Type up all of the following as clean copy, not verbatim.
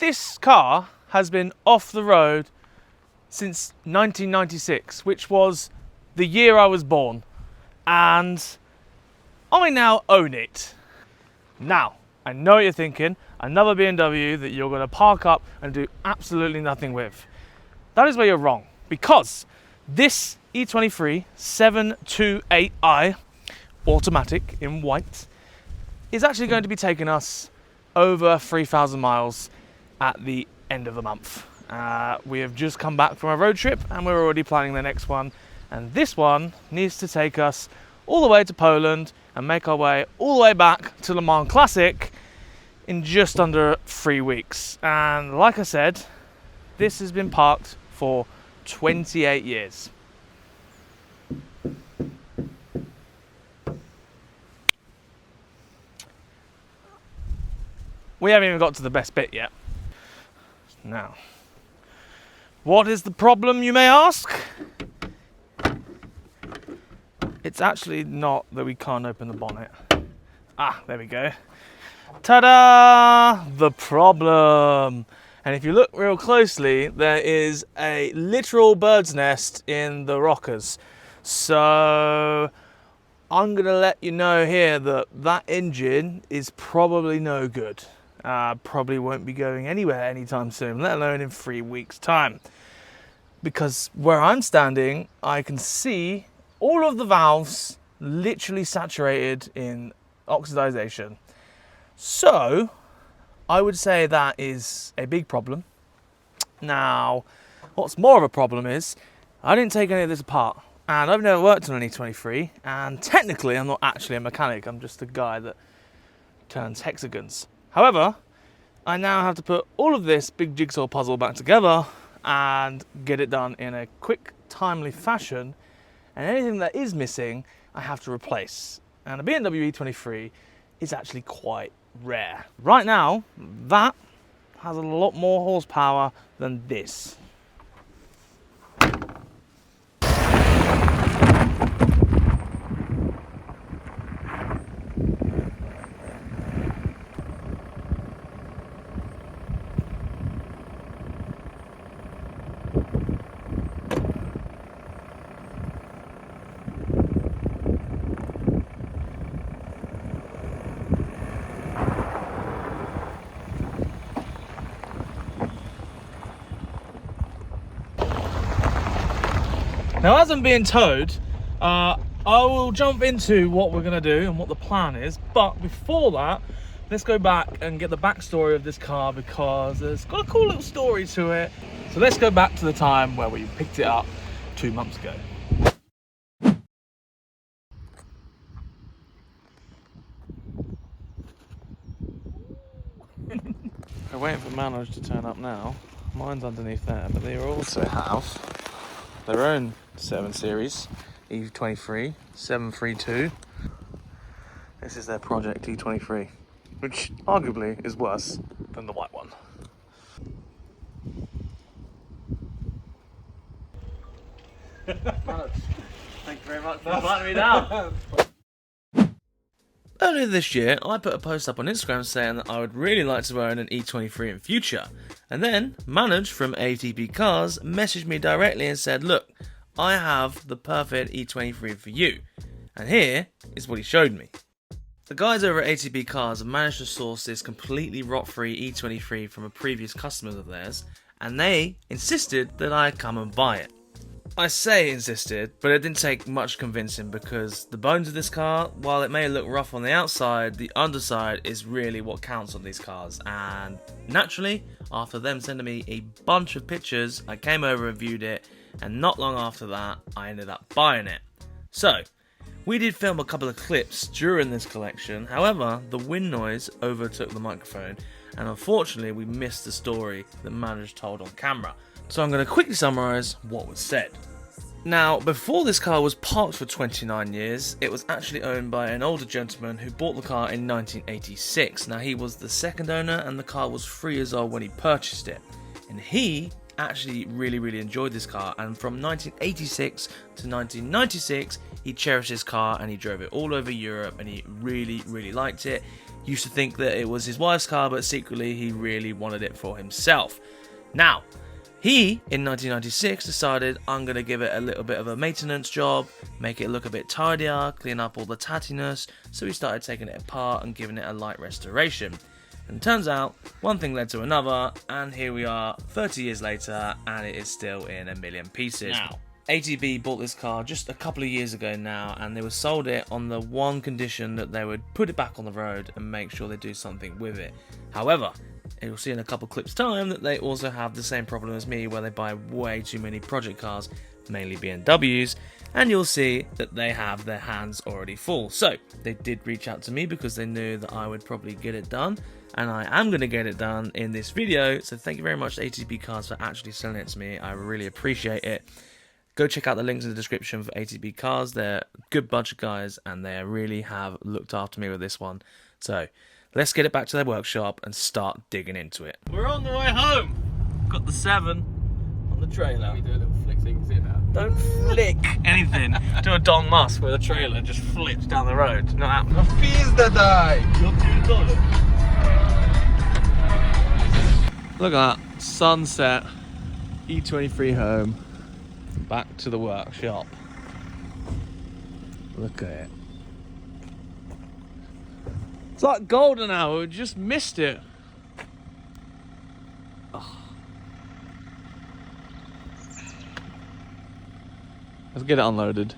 This car has been off the road since 1996, which was the year I was born, and I now own it. Now, I know what you're thinking, another BMW that you're going to park up and do absolutely nothing with. That is where you're wrong, because this E23 728i automatic in white is actually going to be taking us over 3,000 miles at the end of the month. We have just come back from a road trip and we're already planning the next one, and this one needs to take us all the way to Poland and make our way all the way back to Le Mans Classic in just under 3 weeks. And like I said, this has been parked for 28 years. We haven't even got to the best bit yet. Now, what is the problem, you may ask? It's actually not that we can't open the bonnet. Ah, there we go. Ta-da! The problem. And if you look real closely, there is a literal bird's nest in the rockers. So I'm gonna let you know here that that engine is probably no good. Probably won't be going anywhere anytime soon, let alone in 3 weeks' time. Because where I'm standing, I can see all of the valves literally saturated in oxidization. So I would say that is a big problem. Now, what's more of a problem is I didn't take any of this apart, and I've never worked on an E23, and technically I'm not actually a mechanic, I'm just a guy that turns hexagons. However, I now have to put all of this big jigsaw puzzle back together and get it done in a quick, timely fashion, and anything that is missing I have to replace. And a BMW E23 is actually quite rare. Right now, that has a lot more horsepower than this. Now, as I'm being towed, I will jump into what we're going to do and what the plan is. But before that, let's go back and get the backstory of this car, because it's got a cool little story to it. So let's go back to the time where we picked it up 2 months ago. We're waiting for Manoj to turn up now. Mine's underneath there, but they also have their own 7 Series E23 732. This is their Project E23, which arguably is worse than the white one. Thank you very much for inviting me down. Earlier this year, I put a post up on Instagram saying that I would really like to own an E23 in future. And then Manoj from ATP Cars messaged me directly and said, look, I have the perfect E23 for you. And here is what he showed me. The guys over at ATP Cars have managed to source this completely rot-free E23 from a previous customer of theirs, and they insisted that I come and buy it. I say insisted, but it didn't take much convincing, because the bones of this car, while it may look rough on the outside, the underside is really what counts on these cars. And naturally, after them sending me a bunch of pictures, I came over and viewed it, and not long after that, I ended up buying it. So, we did film a couple of clips during this collection, however, the wind noise overtook the microphone, and unfortunately we missed the story that Manoj told on camera. So I'm going to quickly summarise what was said. Now, before this car was parked for 29 years, it was actually owned by an older gentleman who bought the car in 1986. Now, he was the second owner and the car was 3 years old when he purchased it. And he actually really enjoyed this car, and from 1986 to 1996 he cherished his car and he drove it all over Europe, and he really liked it. used to think that it was his wife's car, but secretly he really wanted it for himself. Now, he, in 1996, decided, I'm going to give it a little bit of a maintenance job, make it look a bit tidier, clean up all the tattiness, so he started taking it apart and giving it a light restoration. And turns out, one thing led to another, and here we are 30 years later, and it is still in a million pieces. Now, ATB bought this car just a couple of years ago now, and they were sold it on the one condition that they would put it back on the road and make sure they do something with it. However, you'll see in a couple clips time that they also have the same problem as me, where they buy way too many project cars, mainly BMWs, and you'll see that they have their hands already full. So they did reach out to me because they knew that I would probably get it done, and I am going to get it done in this video. So thank you very much to ATB Cars for actually selling it to me. I really appreciate it. Go check out the links in the description for ATB Cars. They're a good bunch of guys, and they really have looked after me with this one. So let's get it back to their workshop and start digging into it. We're on the way home. Got the 7 on the trailer. Let me do a little flick so you can see it now. Don't flick anything. Do a Don Musk where the trailer just flips down the road. Not happening. Pizda dai! Look at that. Sunset. E23 home. Back to the workshop. Look at it. It's like golden hour, we just missed it. Oh. Let's get it unloaded.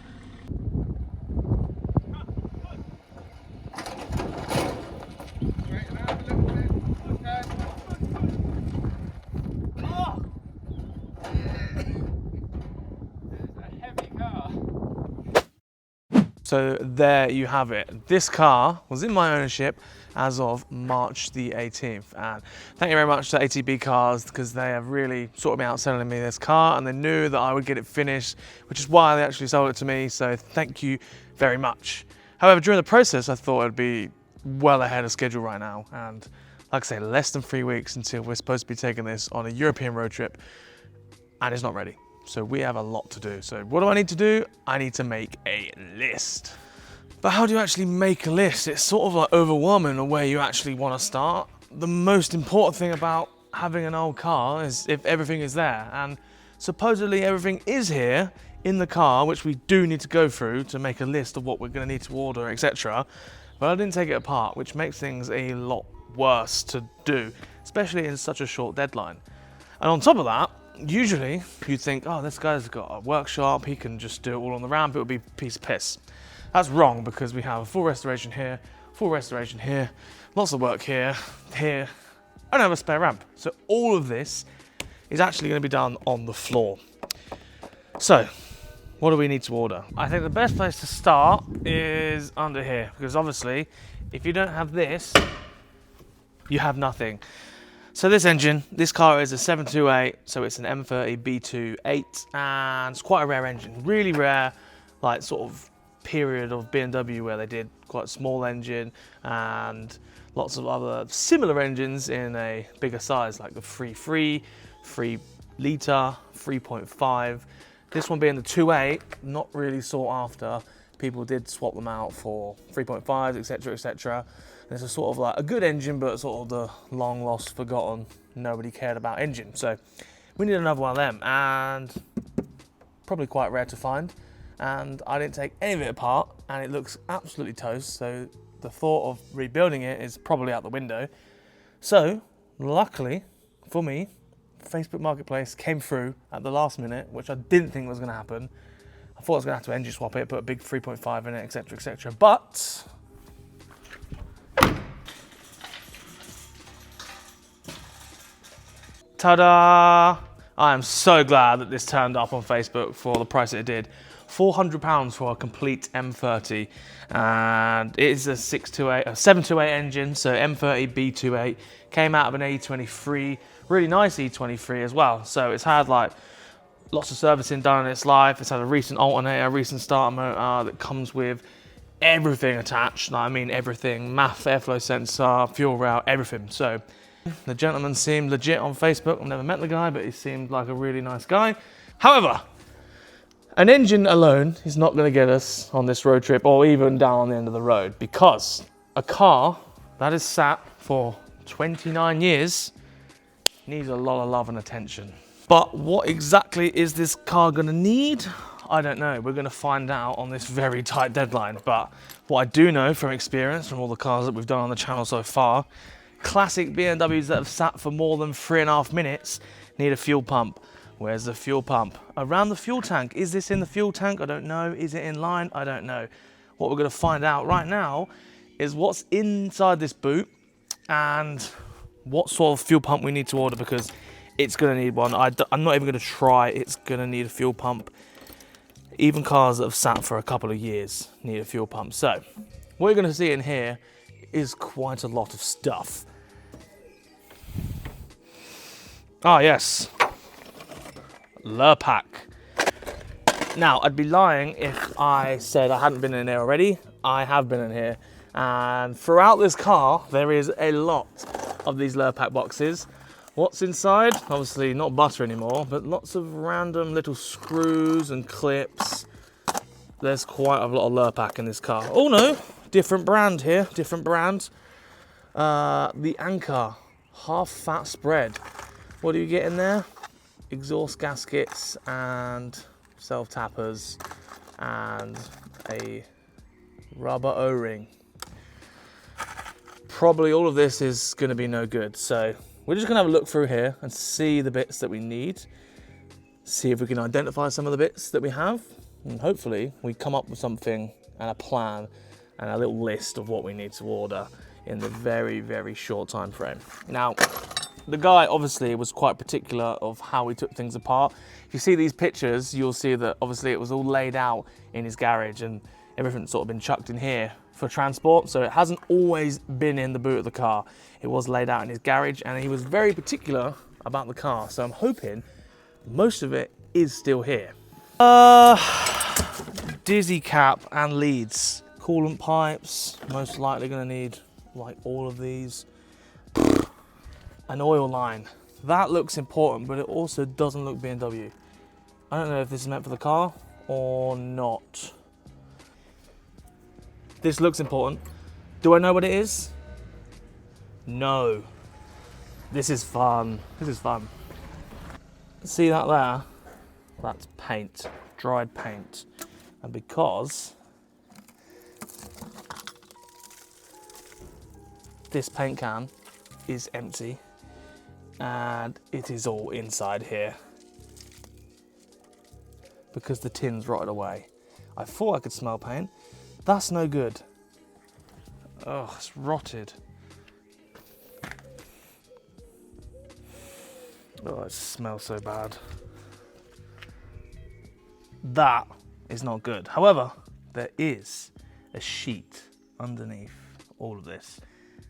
So there you have it. This car was in my ownership as of March the 18th. And thank you very much to ATB Cars, because they have really sorted me out selling me this car, and they knew that I would get it finished, which is why they actually sold it to me. So thank you very much. However, during the process, I thought it'd be well ahead of schedule right now. And like I say, less than 3 weeks until we're supposed to be taking this on a European road trip, and it's not ready. So we have a lot to do. So what do I need to do? I need to make a list. But how do you actually make a list? It's sort of like overwhelming on where you actually want to start. The most important thing about having an old car is if everything is there. And supposedly everything is here in the car, which we do need to go through to make a list of what we're going to need to order, etc. But I didn't take it apart, which makes things a lot worse to do, especially in such a short deadline. And on top of that, usually you'd think, oh, this guy's got a workshop, he can just do it all on the ramp, it would be a piece of piss. That's wrong, because we have a full restoration here, lots of work here, I don't have a spare ramp. So all of this is actually going to be done on the floor. So what do we need to order? I think the best place to start is under here, because obviously if you don't have this, you have nothing. So this engine, this car is a 728, so it's an M30 B28, and it's quite a rare engine, really rare, like sort of period of BMW where they did quite a small engine, and lots of other similar engines in a bigger size, like the 3.3, 3 litre, 3.5. This one being the 2.8, not really sought after. People did swap them out for 3.5s, etc, etc. It's a sort of like a good engine, but sort of the long lost, forgotten, nobody cared about engine. So we need another one of them, and probably quite rare to find. And I didn't take any of it apart, and it looks absolutely toast. So the thought of rebuilding it is probably out the window. So luckily for me, Facebook Marketplace came through at the last minute, which I didn't think was going to happen. I thought I was going to have to engine swap it, put a big 3.5 in it, etc, etc. But ta-da! I am so glad that this turned up on Facebook for the price it did. £400 for a complete M30, and it is a 728 engine, so M30 B28, came out of an E23, really nice E23 as well. So it's had like lots of servicing done in its life. It's had a recent alternator, a recent starter motor that comes with everything attached. I mean everything, MAF, airflow sensor, fuel rail, everything. So the gentleman seemed legit on Facebook. I've never met the guy, but he seemed like a really nice guy. However, an engine alone is not going to get us on this road trip, or even down on the end of the road, because a car That is sat for 29 years. Needs a lot of love and attention. But what exactly is this car gonna need? I don't know. We're gonna find out on this very tight deadline. But what I do know from experience, from all the cars that we've done on the channel so far, classic BMWs that have sat for more than 3.5 minutes need a fuel pump. Where's the fuel pump? Around the fuel tank. Is this in the fuel tank? I don't know. Is it in line? I don't know. What we're gonna find out right now is what's inside this boot and what sort of fuel pump we need to order, because it's going to need one. I'm not even going to try. It's going to need a fuel pump. Even cars that have sat for a couple of years need a fuel pump. So what you're going to see in here is quite a lot of stuff. Ah, yes. Lurpak. Now, I'd be lying if I said I hadn't been in here already. I have been in here. And throughout this car, there is a lot of these Lurpak boxes. What's inside? Obviously not butter anymore, but lots of random little screws and clips. There's quite a lot of Lurpak in this car. Oh no, different brand here, different brand. The Anchor half fat spread. What do you get in there? Exhaust gaskets and self tappers and a rubber O-ring. Probably all of this is going to be no good, so we're just going to have a look through here and see the bits that we need, see if we can identify some of the bits that we have, and hopefully we come up with something and a plan and a little list of what we need to order in the very, very short time frame. Now, the guy obviously was quite particular of how we took things apart. If you see these pictures, you'll see that obviously it was all laid out in his garage and everything's sort of been chucked in here for transport, so it hasn't always been in the boot of the car. It was laid out in his garage, and he was very particular about the car, so I'm hoping most of it is still here. Dizzy cap and leads. Coolant pipes, most likely gonna need like all of these. An oil line. That looks important, but it also doesn't look BMW. I don't know if this is meant for the car or not. This looks important. Do I know what it is? No. This is fun. This is fun. See that there? That's paint, dried paint. And because this paint can is empty and it is all inside here because the tin's rotted away. I thought I could smell paint. That's no good. Oh, it's rotted. Oh, it smells so bad. That is not good. However, there is a sheet underneath all of this.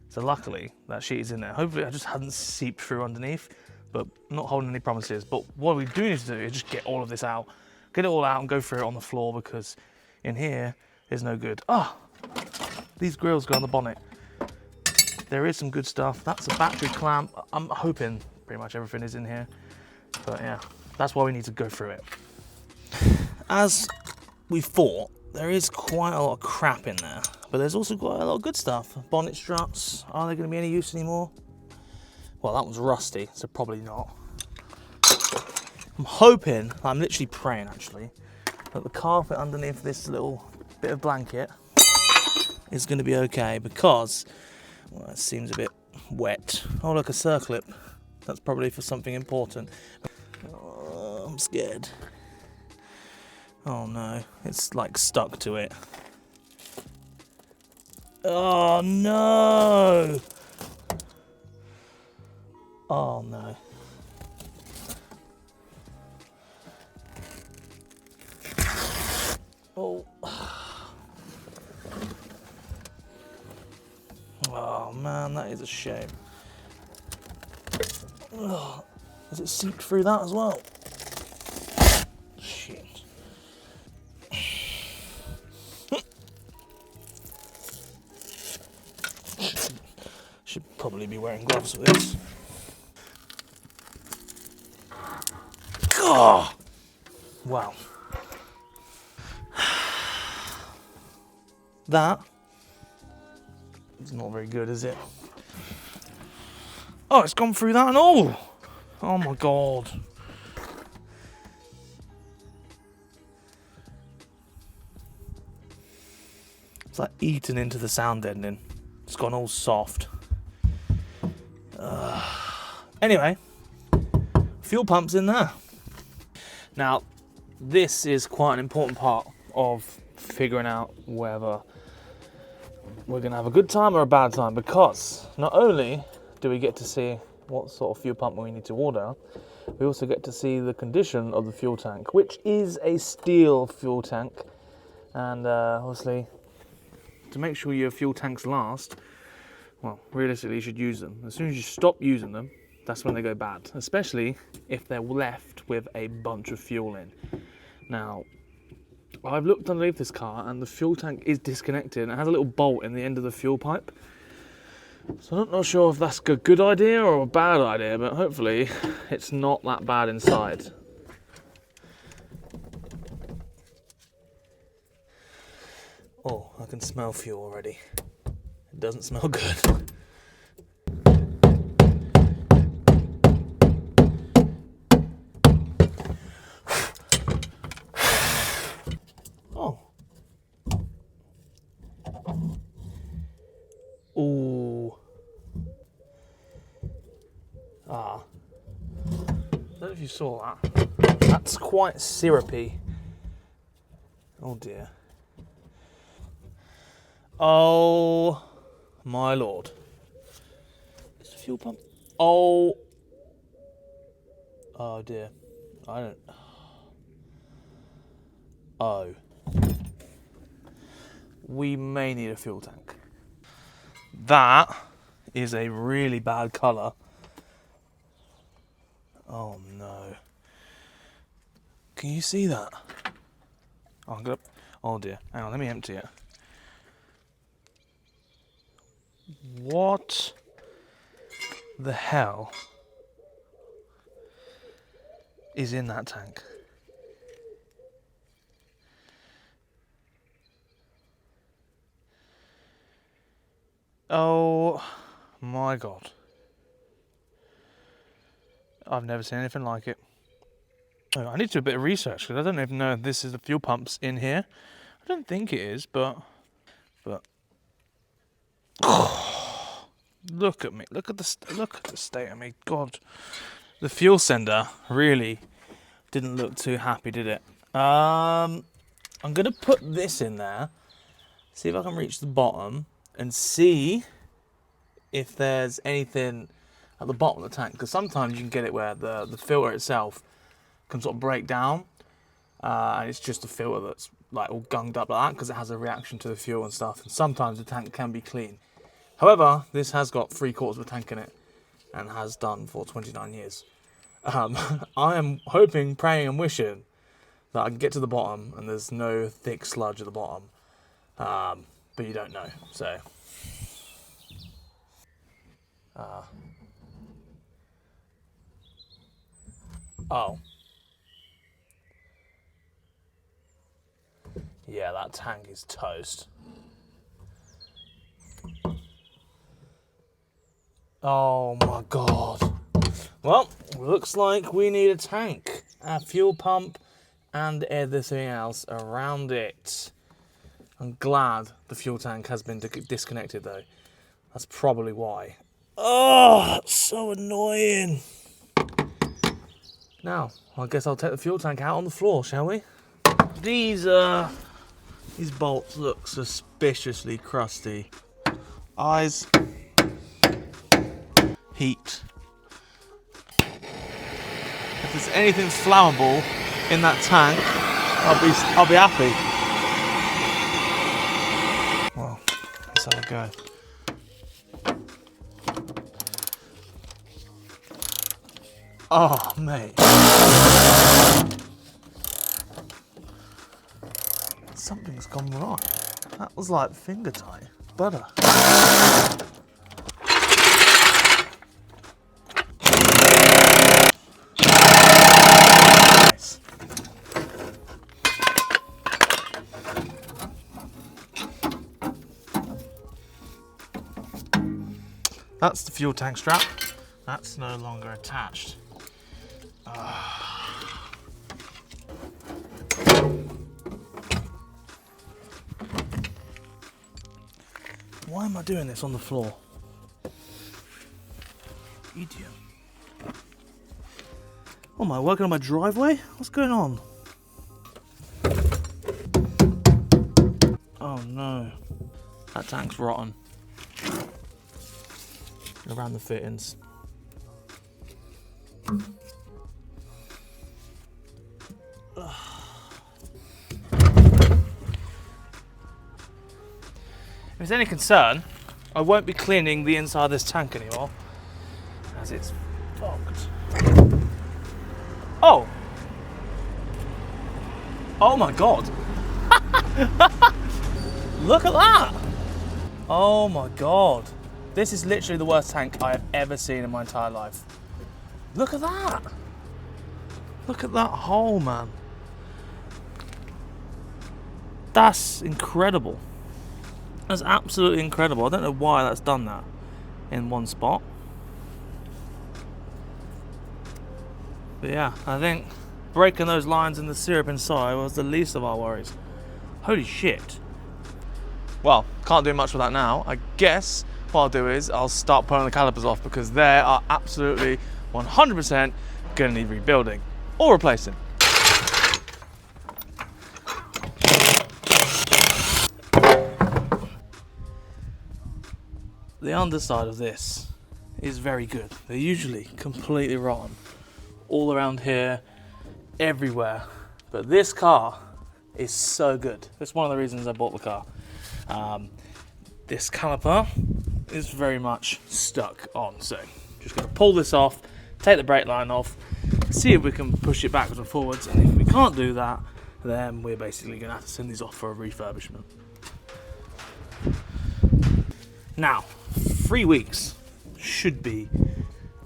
So luckily, that sheet is in there. Hopefully I just hadn't seeped through underneath, but I'm not holding any promises. But what we do need to do is just get all of this out. Get it all out and go through it on the floor, because in here is no good. Ah, these grills go on the bonnet. There is some good stuff. That's a battery clamp. I'm hoping pretty much everything is in here. But yeah, that's why we need to go through it. As we thought, there is quite a lot of crap in there, but there's also quite a lot of good stuff. Bonnet struts, are they going to be any use anymore? Well, that one's rusty, so probably not. I'm hoping, I'm literally praying actually, that the carpet underneath this little bit of blanket is going to be okay, because well, it seems a bit wet. Oh look, a circlip. That's probably for something important. Oh, I'm scared. Oh no, it's like stuck to it. Oh no! Oh no. Oh. Oh man, that is a shame. Oh, has it seeped through that as well? Shit. Should probably be wearing gloves with this. Oh! Wow. It's not very good, is it? Oh, it's gone through that and all! Oh my god. It's like eaten into the sound ending. It's gone all soft. Anyway, fuel pump's in there. Now, this is quite an important part of figuring out whether we're going to have a good time or a bad time, because not only do we get to see what sort of fuel pump we need to order, we also get to see the condition of the fuel tank, which is a steel fuel tank. And obviously, to make sure your fuel tanks last, well, realistically you should use them. As soon as you stop using them, that's when they go bad, especially if they're left with a bunch of fuel in. Now, I've looked underneath this car and the fuel tank is disconnected and it has a little bolt in the end of the fuel pipe. So I'm not sure if that's a good idea or a bad idea, but hopefully it's not that bad inside. Oh, I can smell fuel already. It doesn't smell good. Oh. Ooh. Ah. I don't know if you saw that. That's quite syrupy. Oh dear. Oh my lord. It's a fuel pump. Oh. Oh dear. I don't. Oh. We may need a fuel tank. That is a really bad colour. Oh no. Can you see that? Oh, I'm gonna. Oh dear. Hang on, let me empty it. What the hell is in that tank? Oh my god. I've never seen anything like it. Oh, I need to do a bit of research because I don't even know if this is the fuel pumps in here. I don't think it is, but look at me. Look at the state of me. God, the fuel sender really didn't look too happy, did it? I'm gonna put this in there. See if I can reach the bottom and see if there's anything at the bottom of the tank, because sometimes you can get it where the filter itself can sort of break down, and it's just a filter that's like all gunged up like that because it has a reaction to the fuel and stuff, and sometimes the tank can be clean. However, this has got 3/4 of a tank in it and has done for 29 years. I am hoping, praying and wishing that I can get to the bottom and there's no thick sludge at the bottom, but you don't know, so oh. Yeah, that tank is toast. Oh my god. Well, looks like we need a tank, a fuel pump, and everything else around it. I'm glad the fuel tank has been disconnected though. That's probably why. Oh, that's so annoying. Now, I guess I'll take the fuel tank out on the floor, shall we? These bolts look suspiciously crusty. Eyes, heat. If there's anything flammable in that tank, I'll be happy. Well, let's have a go. Oh, mate. Something's gone wrong. That was like finger tight butter. Nice. That's the fuel tank strap. That's no longer attached. Why am I doing this on the floor? Idiot. Oh, am I working on my driveway? What's going on? Oh no. That tank's rotten. Around the fittings. If there's any concern, I won't be cleaning the inside of this tank anymore, as it's fogged. Oh! Oh my god! Look at that! Oh my god! This is literally the worst tank I have ever seen in my entire life. Look at that! Look at that hole, man. That's incredible. That's absolutely incredible. I don't know why that's done that in one spot. But yeah, I think breaking those lines in the syrup inside was the least of our worries. Holy shit. Well, can't do much with that now. I guess what I'll do is I'll start pulling the calipers off because they are absolutely 100% going to need rebuilding or replacing. The underside of this is very good. They're usually completely rotten. All around here, everywhere. But this car is so good. That's one of the reasons I bought the car. This caliper is very much stuck on. So just going to pull this off, take the brake line off, see if we can push it backwards and forwards. And if we can't do that, then we're basically going to have to send these off for a refurbishment. Now, 3 weeks should be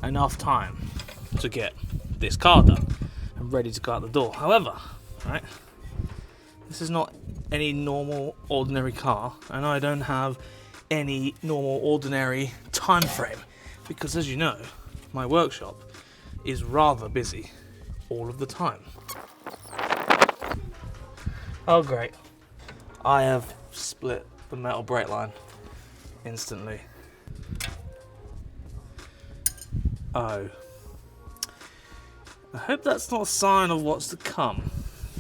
enough time to get this car done and ready to go out the door. However, right, this is not any normal ordinary car, and I don't have any normal ordinary time frame because, as you know, my workshop is rather busy all of the time. Oh great, I have split the metal brake line instantly. Oh. I hope that's not a sign of what's to come.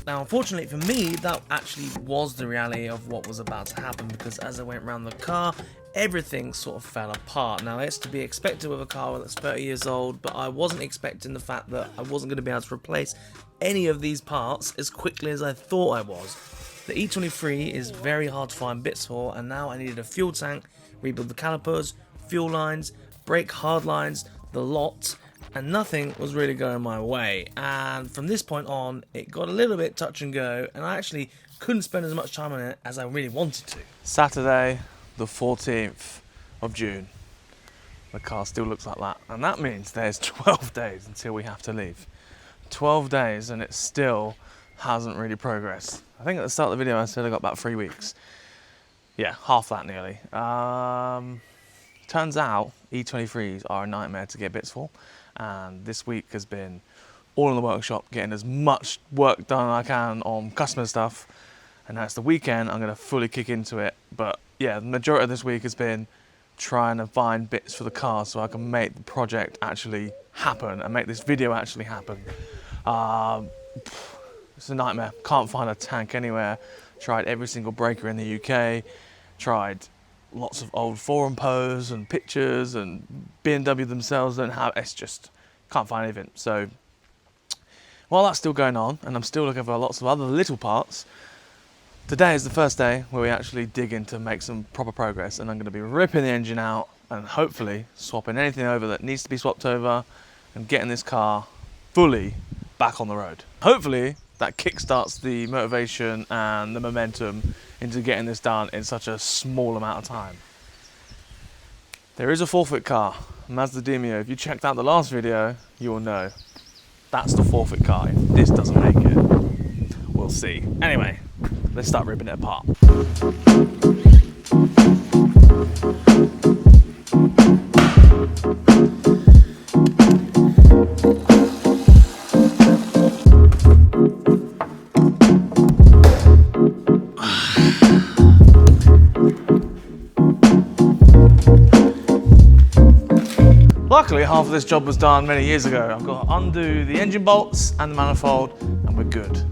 Now, unfortunately for me, that actually was the reality of what was about to happen, because as I went around the car, everything sort of fell apart. Now, it's to be expected with a car that's 30 years old, but I wasn't expecting the fact that I wasn't going to be able to replace any of these parts as quickly as I thought I was. The E23 is very hard to find bits for, and now I needed a fuel tank, rebuild the calipers, fuel lines, brake hard lines, the lot, and nothing was really going my way. And from this point on, it got a little bit touch and go, and I actually couldn't spend as much time on it as I really wanted to. Saturday, the 14th of June. The car still looks like that, and that means there's 12 days until we have to leave. 12 days, and it still hasn't really progressed. I think at the start of the video I said I got about 3 weeks. Yeah, half that nearly. Turns out E23s are a nightmare to get bits for, and this week has been all in the workshop getting as much work done as I can on customer stuff, and now it's the weekend. I'm going to fully kick into it, but yeah, the majority of this week has been trying to find bits for the car so I can make the project actually happen and make this video actually happen. It's a nightmare. Can't find a tank anywhere. Tried every single breaker in the UK. Tried lots of old forum posts and pictures, and BMW themselves don't have. It's just can't find anything. So while that's still going on, and I'm still looking for lots of other little parts, today is the first day where we actually dig in to make some proper progress, and I'm going to be ripping the engine out and hopefully swapping anything over that needs to be swapped over and getting this car fully back on the road. Hopefully that kickstarts the motivation and the momentum into getting this done in such a small amount of time. There is a forfeit car, Mazda Demio. If you checked out the last video, you will know that's the forfeit car. If this doesn't make it, we'll see. Anyway, let's start ripping it apart. Luckily, half of this job was done many years ago. I've got to undo the engine bolts and the manifold, and we're good.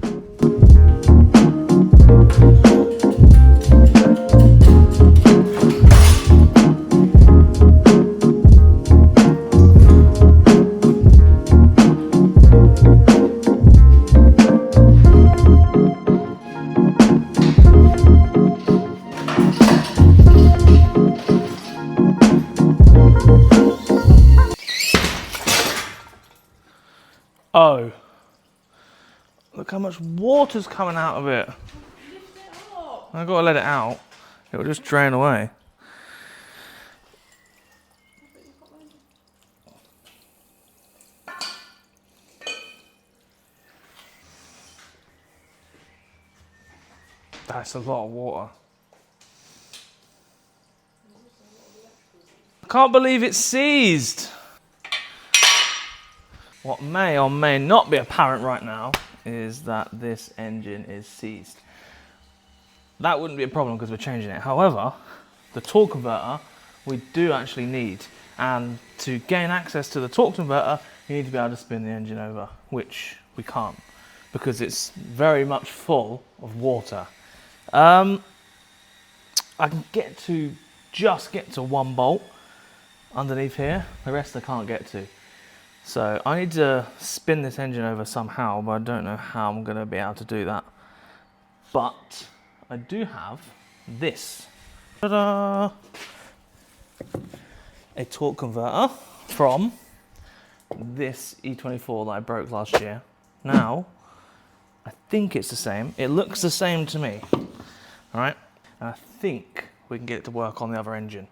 Oh, look how much water's coming out of it. I've got to let it out. It will just drain away. That's a lot of water. I can't believe it's seized. What may or may not be apparent right now is that this engine is seized. That wouldn't be a problem because we're changing it. However, the torque converter we do actually need. And to gain access to the torque converter, you need to be able to spin the engine over, which we can't because it's very much full of water. I can just get to one bolt underneath here. The rest I can't get to. So I need to spin this engine over somehow, but I don't know how I'm going to be able to do that. But I do have this. Ta-da! A torque converter from this E24 that I broke last year. Now, I think it's the same. It looks the same to me. All right? And I think we can get it to work on the other engine.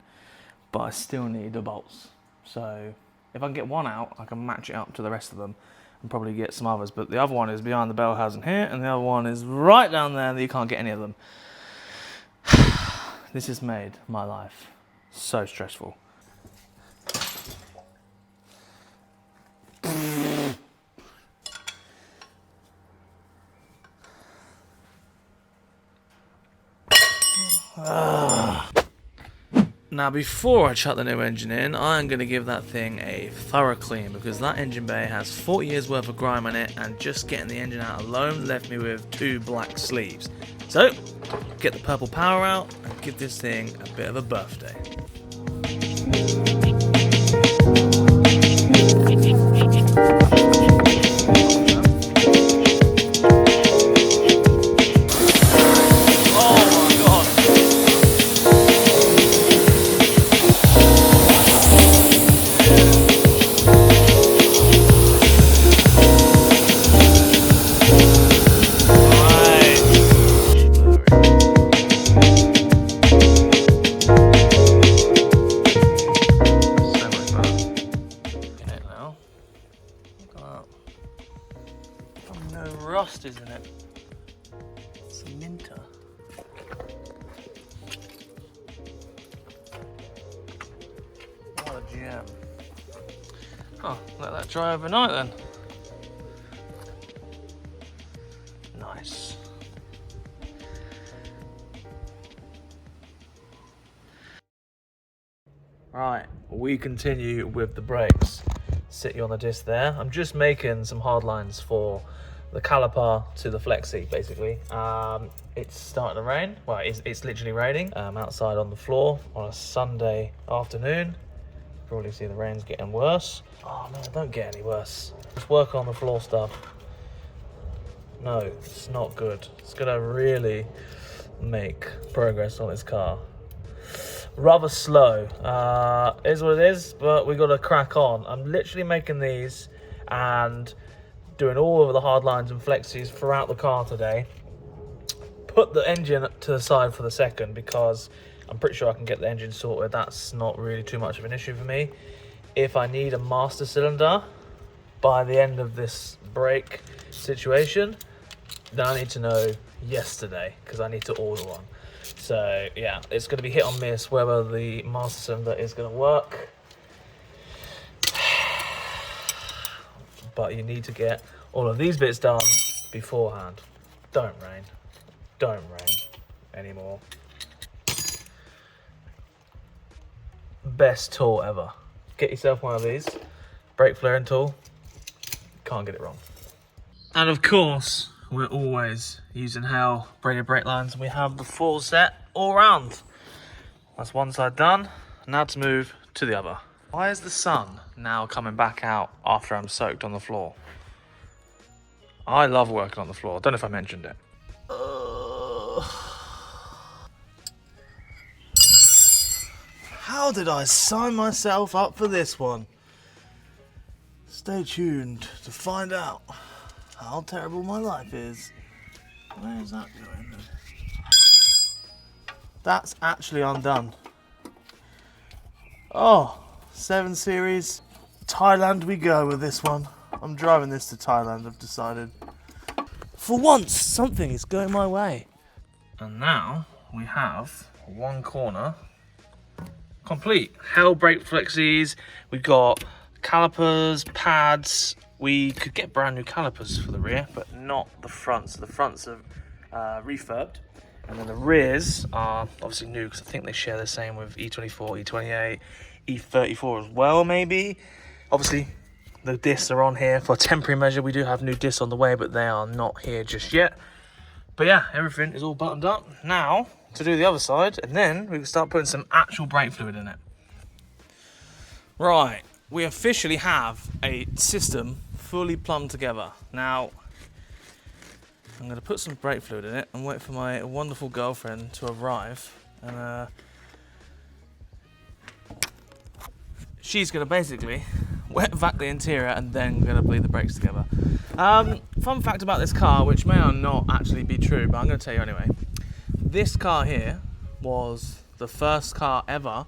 But I still need the bolts. So if I can get one out, I can match it up to the rest of them and probably get some others. But the other one is behind the bell housing here, and the other one is right down there that you can't get any of them. This has made my life so stressful. Now before I chuck the new engine in, I'm going to give that thing a thorough clean because that engine bay has 40 years worth of grime on it, and just getting the engine out alone left me with 2 black sleeves. So, get the purple power out and give this thing a bit of a birthday. Rust is in it. Cementer. What a gem. Oh, let that dry overnight then. Nice. Right, we continue with the brakes. Sit you on the disc there. I'm just making some hard lines for the caliper to the flexi, basically. It's starting to rain. Well, it's literally raining. Outside on the floor on a Sunday afternoon. Probably see the rain's getting worse. Oh no, don't get any worse. Just work on the floor stuff. No, it's not good. It's gonna really make progress on this car. Rather slow. Is what it is, but we gotta crack on. I'm literally making these and doing all of the hard lines and flexis throughout the car today. Put the engine to the side for the second because I'm pretty sure I can get the engine sorted. That's not really too much of an issue for me. If I need a master cylinder by the end of this brake situation, then I need to know yesterday because I need to order one. So yeah, it's going to be hit or miss whether the master cylinder is going to work. But you need to get all of these bits done beforehand. Don't rain anymore. Best tool ever. get yourself one of these. Brake flaring tool. Can't get it wrong. And of course, we're always using Hale braided brake lines. We have the full set all round. That's one side done. Now to move to the other. Why is the sun now coming back out after I'm soaked on the floor? I love working on the floor. Don't know if I mentioned it. How did I sign myself up for this one? Stay tuned to find out how terrible my life is. Where is that going then? That's actually undone. Oh, 7 Series. Thailand we go with this one. I'm driving this to Thailand, I've decided. For once, something is going my way. And now we have one corner complete. Hell brake flexies. We've got calipers, pads. We could get brand new calipers for the rear, but not the fronts. So the fronts are refurbed. And then the rears are obviously new because I think they share the same with E24, E28, E34 as well, maybe. Obviously, the discs are on here for temporary measure. We do have new discs on the way, but they are not here just yet. But yeah, everything is all buttoned up. Now, to do the other side, and then we can start putting some actual brake fluid in it. Right, we officially have a system fully plumbed together. Now, I'm going to put some brake fluid in it and wait for my wonderful girlfriend to arrive. And she's going to basically wet vac the interior and then going to bleed the brakes together. Fun fact about this car, which may or not actually be true, but I'm going to tell you anyway. This car here was the first car ever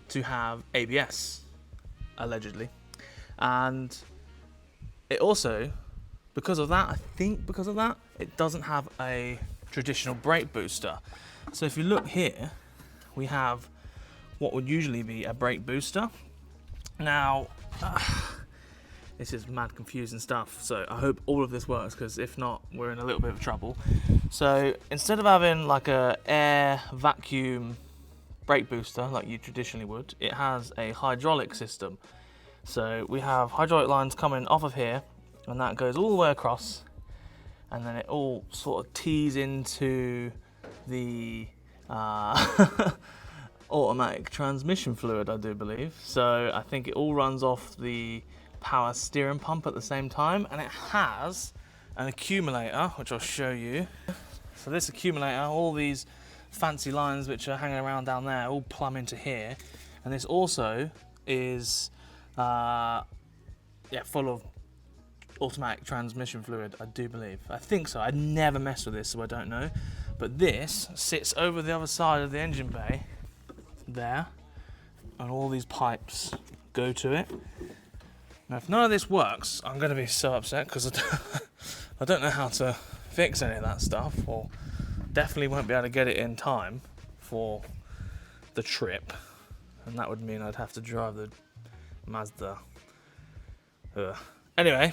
to have ABS, allegedly. And it also, because of that, it doesn't have a traditional brake booster. So if you look here, we have what would usually be a brake booster. Now, this is mad confusing stuff, so I hope all of this works, because if not, we're in a little bit of trouble. So instead of having like a air vacuum brake booster like you traditionally would, it has a hydraulic system. So we have hydraulic lines coming off of here, and that goes all the way across, and then it all sort of tees into the automatic transmission fluid, I do believe. So I think it all runs off the power steering pump at the same time, and it has an accumulator, which I'll show you. So this accumulator, all these fancy lines which are hanging around down there, all plumb into here, and this also is full of automatic transmission fluid, I do believe. I think so. I never messed with this, so I don't know. But this sits over the other side of the engine bay there, and all these pipes go to it. Now, if none of this works, I'm going to be so upset, because I don't know how to fix any of that stuff, or definitely won't be able to get it in time for the trip, and that would mean I'd have to drive the Mazda. Anyway,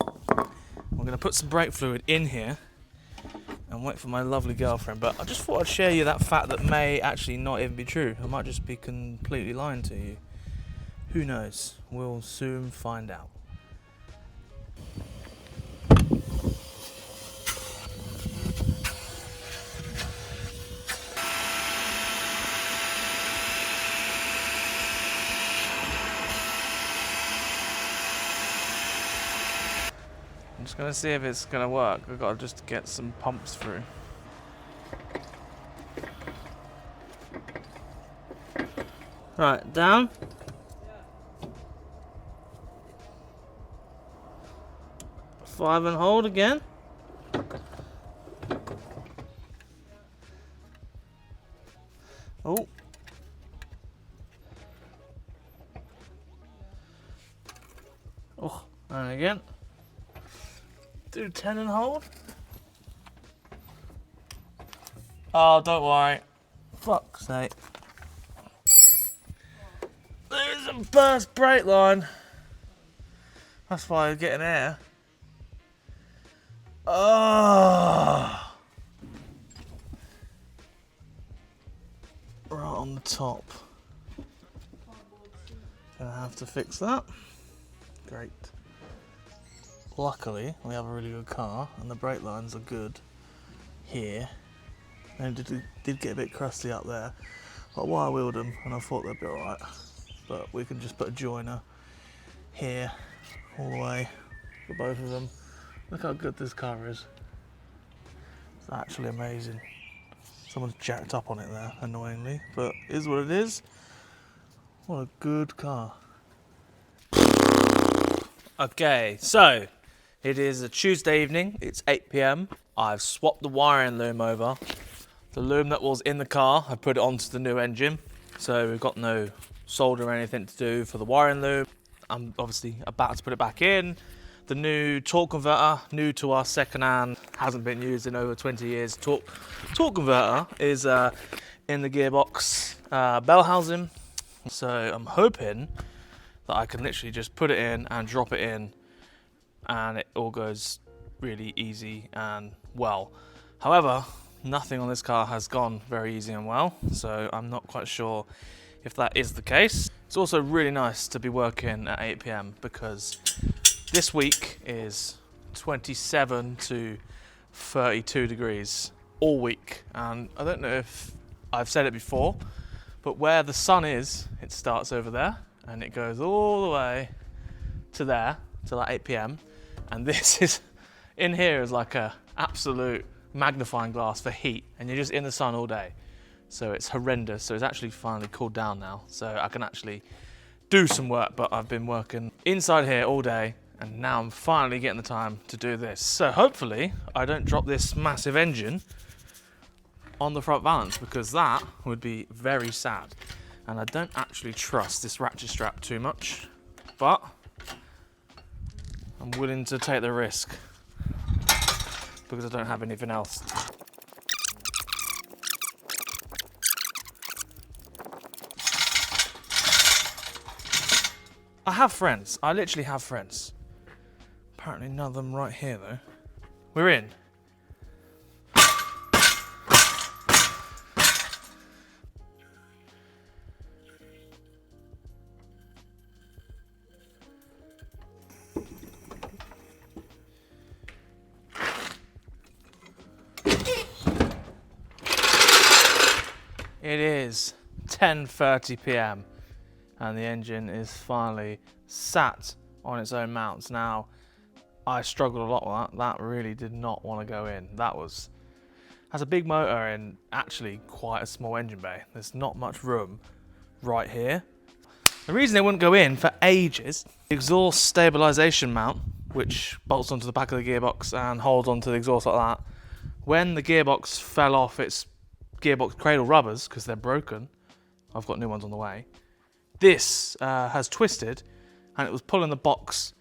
I'm going to put some brake fluid in here and wait for my lovely girlfriend, but I just thought I'd share you that fact that may actually not even be true. I might just be completely lying to you. Who knows? We'll soon find out. I'm just going to see if it's going to work. We've got to just get some pumps through. Right, down. Five and hold again. Oh. Oh, and again. Do 10 and hold. Oh, don't worry. Fuck's sake. There's a burst brake line. That's why I'm getting air. Oh. Right on the top. Gonna have to fix that. Great. Luckily, we have a really good car and the brake lines are good here. And it did get a bit crusty up there. But I wire wheeled them and I thought they'd be alright. But we can just put a joiner here all the way for both of them. Look how good this car is. It's actually amazing. Someone's jacked up on it there, annoyingly, but it is what it is. What a good car. Okay, so it is a Tuesday evening, it's 8 PM. I've swapped the wiring loom over. The loom that was in the car, I put it onto the new engine. So we've got no solder or anything to do for the wiring loom. I'm obviously about to put it back in. The new torque converter, new to us, second-hand, hasn't been used in over 20 years. Torque converter is in the gearbox bell housing. So I'm hoping that I can literally just put it in and drop it in and it all goes really easy and well. However, nothing on this car has gone very easy and well, so I'm not quite sure if that is the case. It's also really nice to be working at 8 PM because this week is 27 to 32 degrees all week, and I don't know if I've said it before, but where the sun is, it starts over there and it goes all the way to there, to like 8 PM, and this is, in here is like a absolute magnifying glass for heat, and you're just in the sun all day. So it's horrendous. So it's actually finally cooled down now, so I can actually do some work, but I've been working inside here all day, and now I'm finally getting the time to do this. So hopefully I don't drop this massive engine on the front balance, because that would be very sad. And I don't actually trust this ratchet strap too much, but I'm willing to take the risk because I don't have anything else. I have friends. I literally have friends. Apparently none of them right here though. We're in. It is 10:30 PM and the engine is finally sat on its own mounts. Now, I struggled a lot with that. That really did not want to go in. Has a big motor and actually quite a small engine bay. There's not much room right here. The reason it wouldn't go in for ages, the exhaust stabilization mount, which bolts onto the back of the gearbox and holds onto the exhaust like that, when the gearbox fell off its gearbox cradle rubbers, because they're broken, I've got new ones on the way, this has twisted and it was pulling the box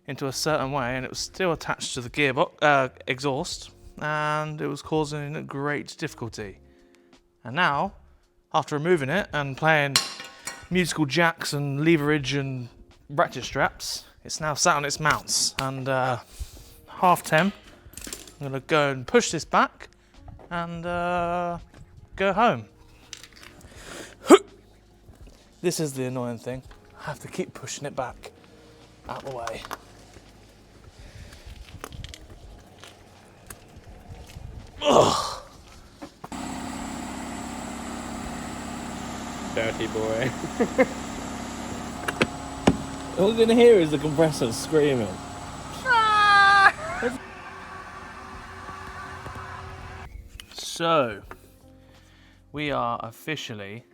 into a certain way, and it was still attached to the gearbox exhaust, and it was causing great difficulty. And now, after removing it and playing musical jacks and leverage and ratchet straps, it's now sat on its mounts. And 10:30, I'm gonna go and push this back and go home. This is the annoying thing. I have to keep pushing it back out the way. Ugh. Dirty boy. All you're gonna hear is the compressor screaming. So, we are officially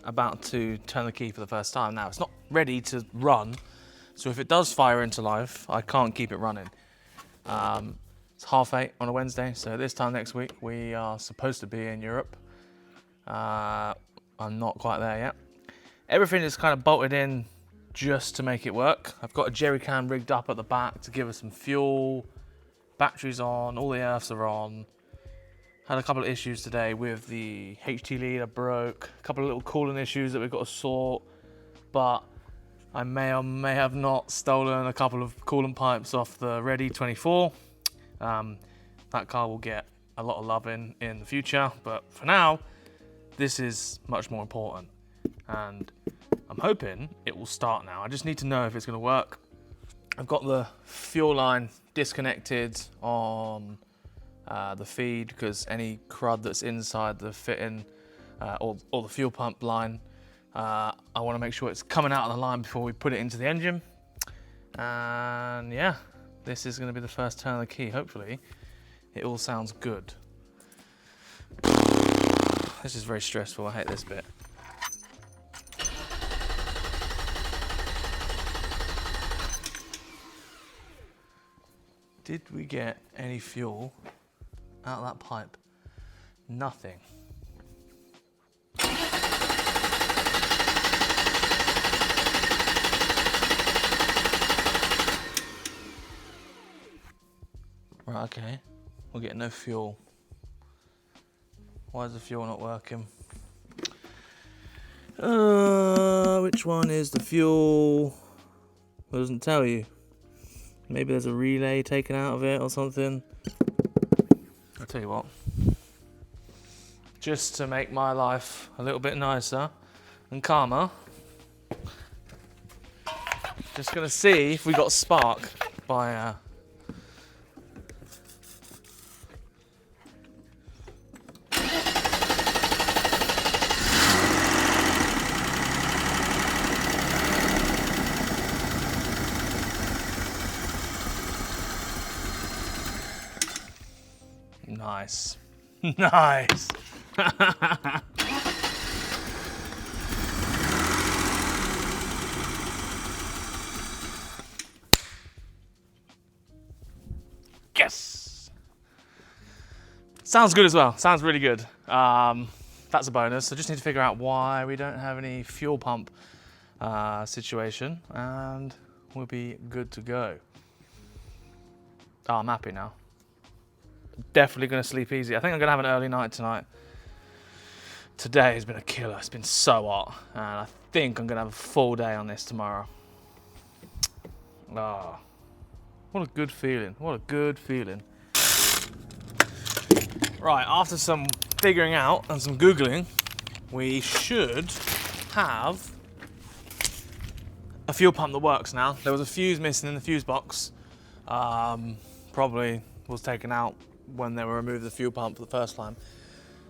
about to turn the key for the first time. Now, it's not ready to run, so if it does fire into life, I can't keep it running. It's 8:30 on a Wednesday, so this time next week we are supposed to be in Europe. I'm not quite there yet. Everything is kind of bolted in just to make it work. I've got a jerry can rigged up at the back to give us some fuel. Batteries on, all the earths are on. Had a couple of issues today with the HT leader broke, a couple of little cooling issues that we've got to sort, but I may or may have not stolen a couple of coolant pipes off the Red E23. That car will get a lot of love in the future, but for now, this is much more important. And I'm hoping it will start now. I just need to know if it's going to work. I've got the fuel line disconnected on the feed because any crud that's inside the fitting or the fuel pump line, I want to make sure it's coming out of the line before we put it into the engine. And yeah, this is going to be the first turn of the key. Hopefully it all sounds good. This is very stressful. I hate this bit. Did we get any fuel out of that pipe? Nothing. Right, okay. We're getting no fuel. Why is the fuel not working? Which one is the fuel? It doesn't tell you. Maybe there's a relay taken out of it or something. I'll tell you what. Just to make my life a little bit nicer and calmer, just gonna see if we got a spark by Nice. Nice. Yes. Sounds good as well. Sounds really good. That's a bonus. I just need to figure out why we don't have any fuel pump situation, and we'll be good to go. Oh, I'm happy now. Definitely going to sleep easy. I think I'm going to have an early night tonight. Today has been a killer. It's been so hot. And I think I'm going to have a full day on this tomorrow. Oh, what a good feeling. What a good feeling. Right, after some figuring out and some Googling, we should have a fuel pump that works now. There was a fuse missing in the fuse box. Probably was taken out when they were removed the fuel pump for the first time.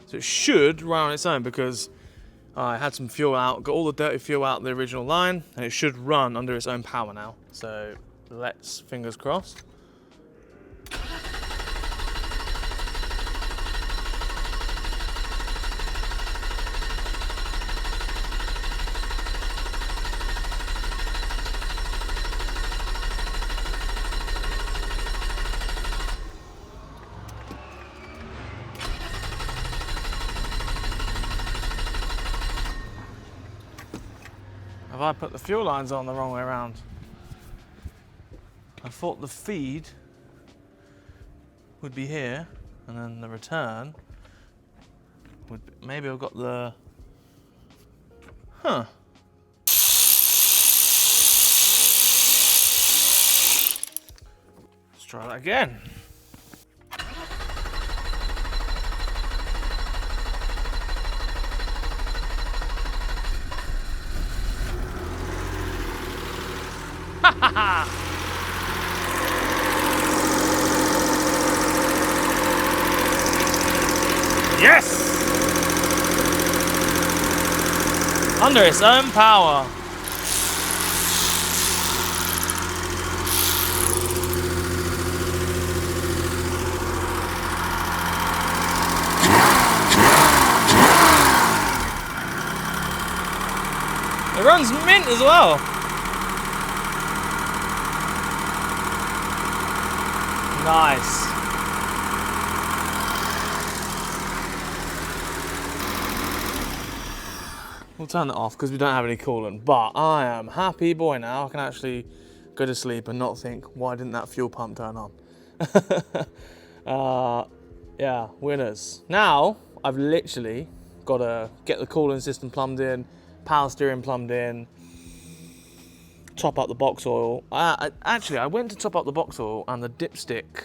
So it should run on its own because I had some fuel out, got all the dirty fuel out of the original line, and it should run under its own power now. So let's fingers crossed. Have I put the fuel lines on the wrong way around? I thought the feed would be here, and then the return would be, maybe I've got the, Let's try that again. Yes! Under its own power. It runs mint as well. Nice. We'll turn it off because we don't have any coolant, but I am happy boy now. I can actually go to sleep and not think, why didn't that fuel pump turn on? Yeah, winners. Now, I've literally got to get the cooling system plumbed in, power steering plumbed in, top up the box oil. Actually, I went to top up the box oil and the dipstick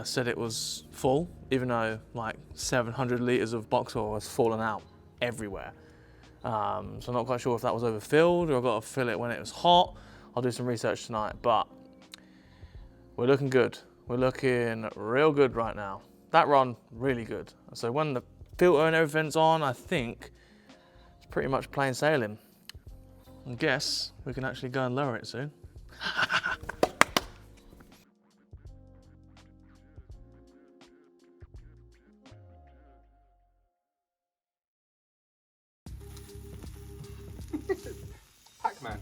said it was full, even though like 700 litres of box oil has fallen out everywhere. So I'm not quite sure if that was overfilled or I've got to fill it when it was hot. I'll do some research tonight, but we're looking good. We're looking real good right now. That run, really good. So when the filter and everything's on, I think it's pretty much plain sailing. I guess we can actually go and lower it soon. Pac-Man.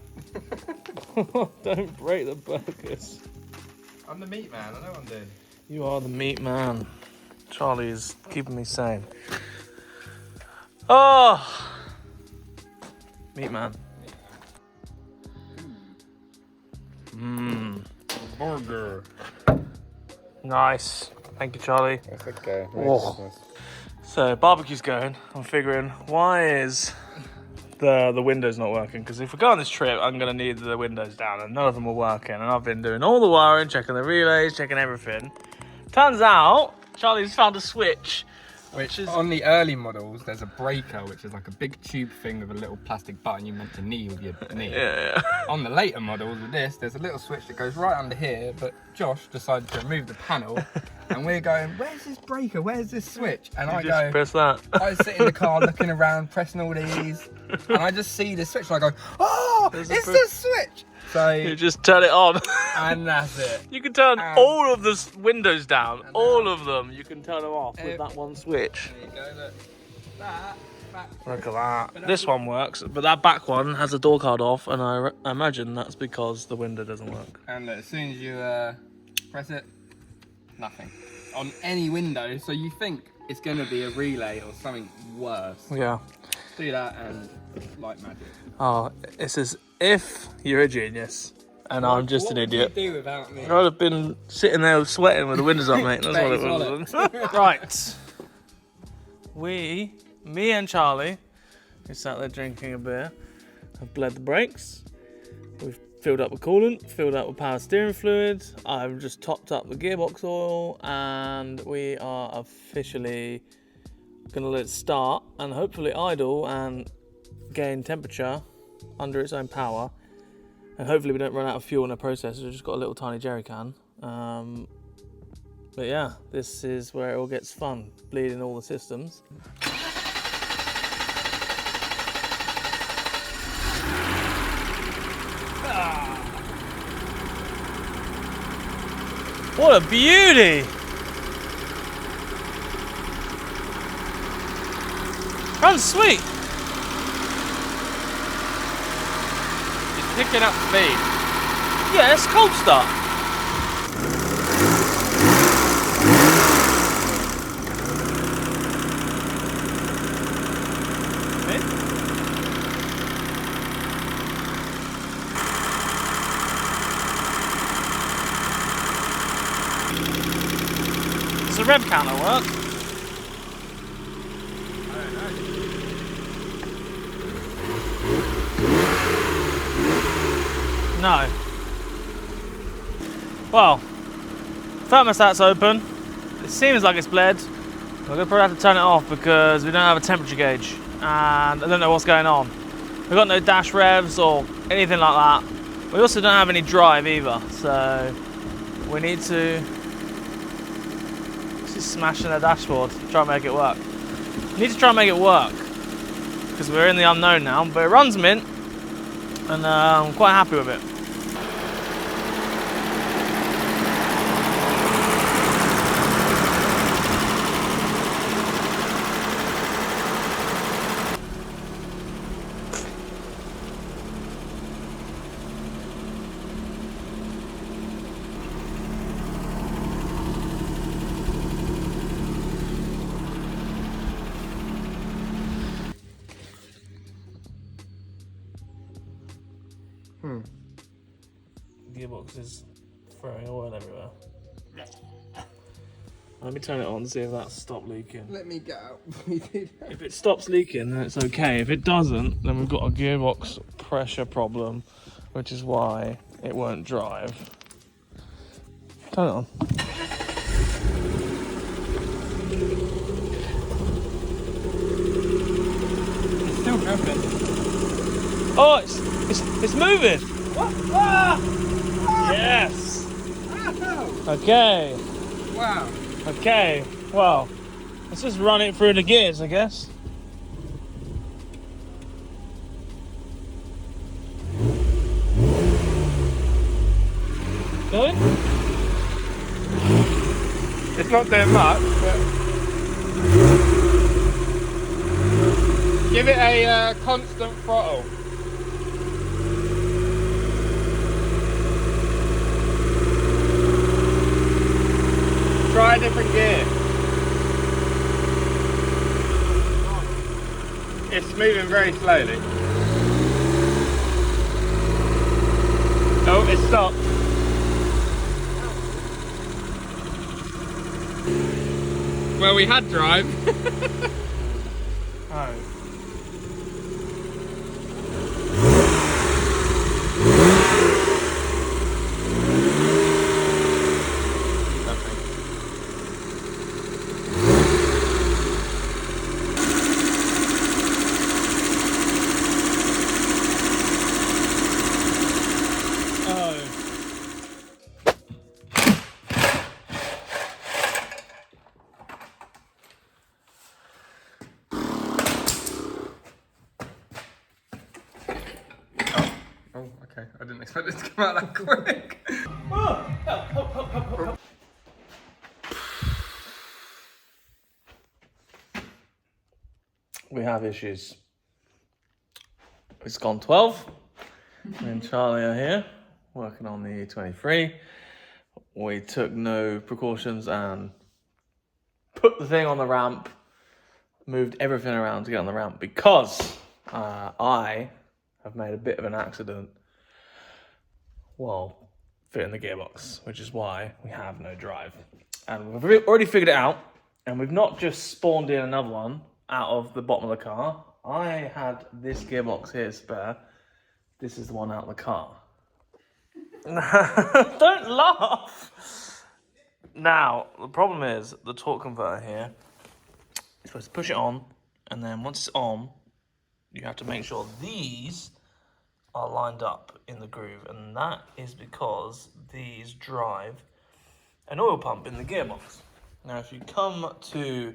Don't break the burgers. I'm the meat man, I know what I'm doing. You are the meat man. Charlie's keeping me sane. Oh! Meat man. Mmm. Burger. Nice. Thank you, Charlie. That's okay. Oh. So, barbecue's going. I'm figuring, why is the windows not working? Because if we go on this trip, I'm going to need the windows down, and none of them are working. And I've been doing all the wiring, checking the relays, checking everything. Turns out, Charlie's found a switch. Which is on the early models, there's a breaker, which is like a big tube thing with a little plastic button you meant to knee with your knee. Yeah. On the later models with this, there's a little switch that goes right under here, but Josh decided to remove the panel, and we're going, where's this breaker? Where's this switch? And I go, Press that. I sit in the car looking around, pressing all these, and I just see the switch, and I go, oh, it's the switch! So You just turn it on. and that's it. You can turn all of the windows down. All of them. You can turn them off with that one switch. There you go, look. That, back Look at that. This one works, but that back one has the door card off, and I imagine that's because the window doesn't work. And look, as soon as you press it, nothing. On any window, so you think it's going to be a relay or something worse. Yeah. Do that and like magic. Oh, it's as if you're a genius, and I'm just an idiot. What would you do without me? I'd have been sitting there sweating with the windows up, mate. That's what it was. Right. Me and Charlie, who sat there drinking a beer, have bled the brakes. We've filled up with coolant, filled up with power steering fluid. I've just topped up the gearbox oil, and we are officially going to let it start and hopefully idle and gain temperature under its own power. And hopefully we don't run out of fuel in the process. We've just got a little tiny jerry can. But yeah, this is where it all gets fun, bleeding all the systems. What a beauty! Runs sweet! It's picking up speed. Yeah, it's cold start. Does the rev counter work? No. Well, thermostat's open. It seems like it's bled. We're gonna probably have to turn it off because we don't have a temperature gauge and I don't know what's going on. We've got no dash revs or anything like that. We also don't have any drive either, so we need to just smash in the dashboard to try and make it work. We need to try and make it work because we're in the unknown now, but it runs mint and I'm quite happy with it. Gearbox is throwing oil everywhere. Let me turn it on and see if that's stopped leaking. Let me get out. If it stops leaking, then it's okay. If it doesn't, then we've got a gearbox pressure problem, which is why it won't drive. Turn it on. It's still Oh, it's moving. What? Ah! Yes. Okay. Wow. Okay. Well, let's just run it through the gears, I guess. Going? It's not doing much, but give it a constant throttle. Try a different gear. It's moving very slowly. Oh, it stopped. Well, we had drive. Oh. Oh, okay. I didn't expect it to come out that quick. We have issues. It's gone 12. Me and Charlie are here working on the E23. We took no precautions and put the thing on the ramp, moved everything around to get on the ramp because I have made a bit of an accident while fitting the gearbox, which is why we have no drive. And we've already figured it out, and we've not just spawned in another one out of the bottom of the car. I had this gearbox here spare. This is the one out of the car. Don't laugh! Now, the problem is the torque converter here. You're supposed to push it on, and then once it's on, you have to make sure these are lined up in the groove, and that is because these drive an oil pump in the gearbox. Now, if you come to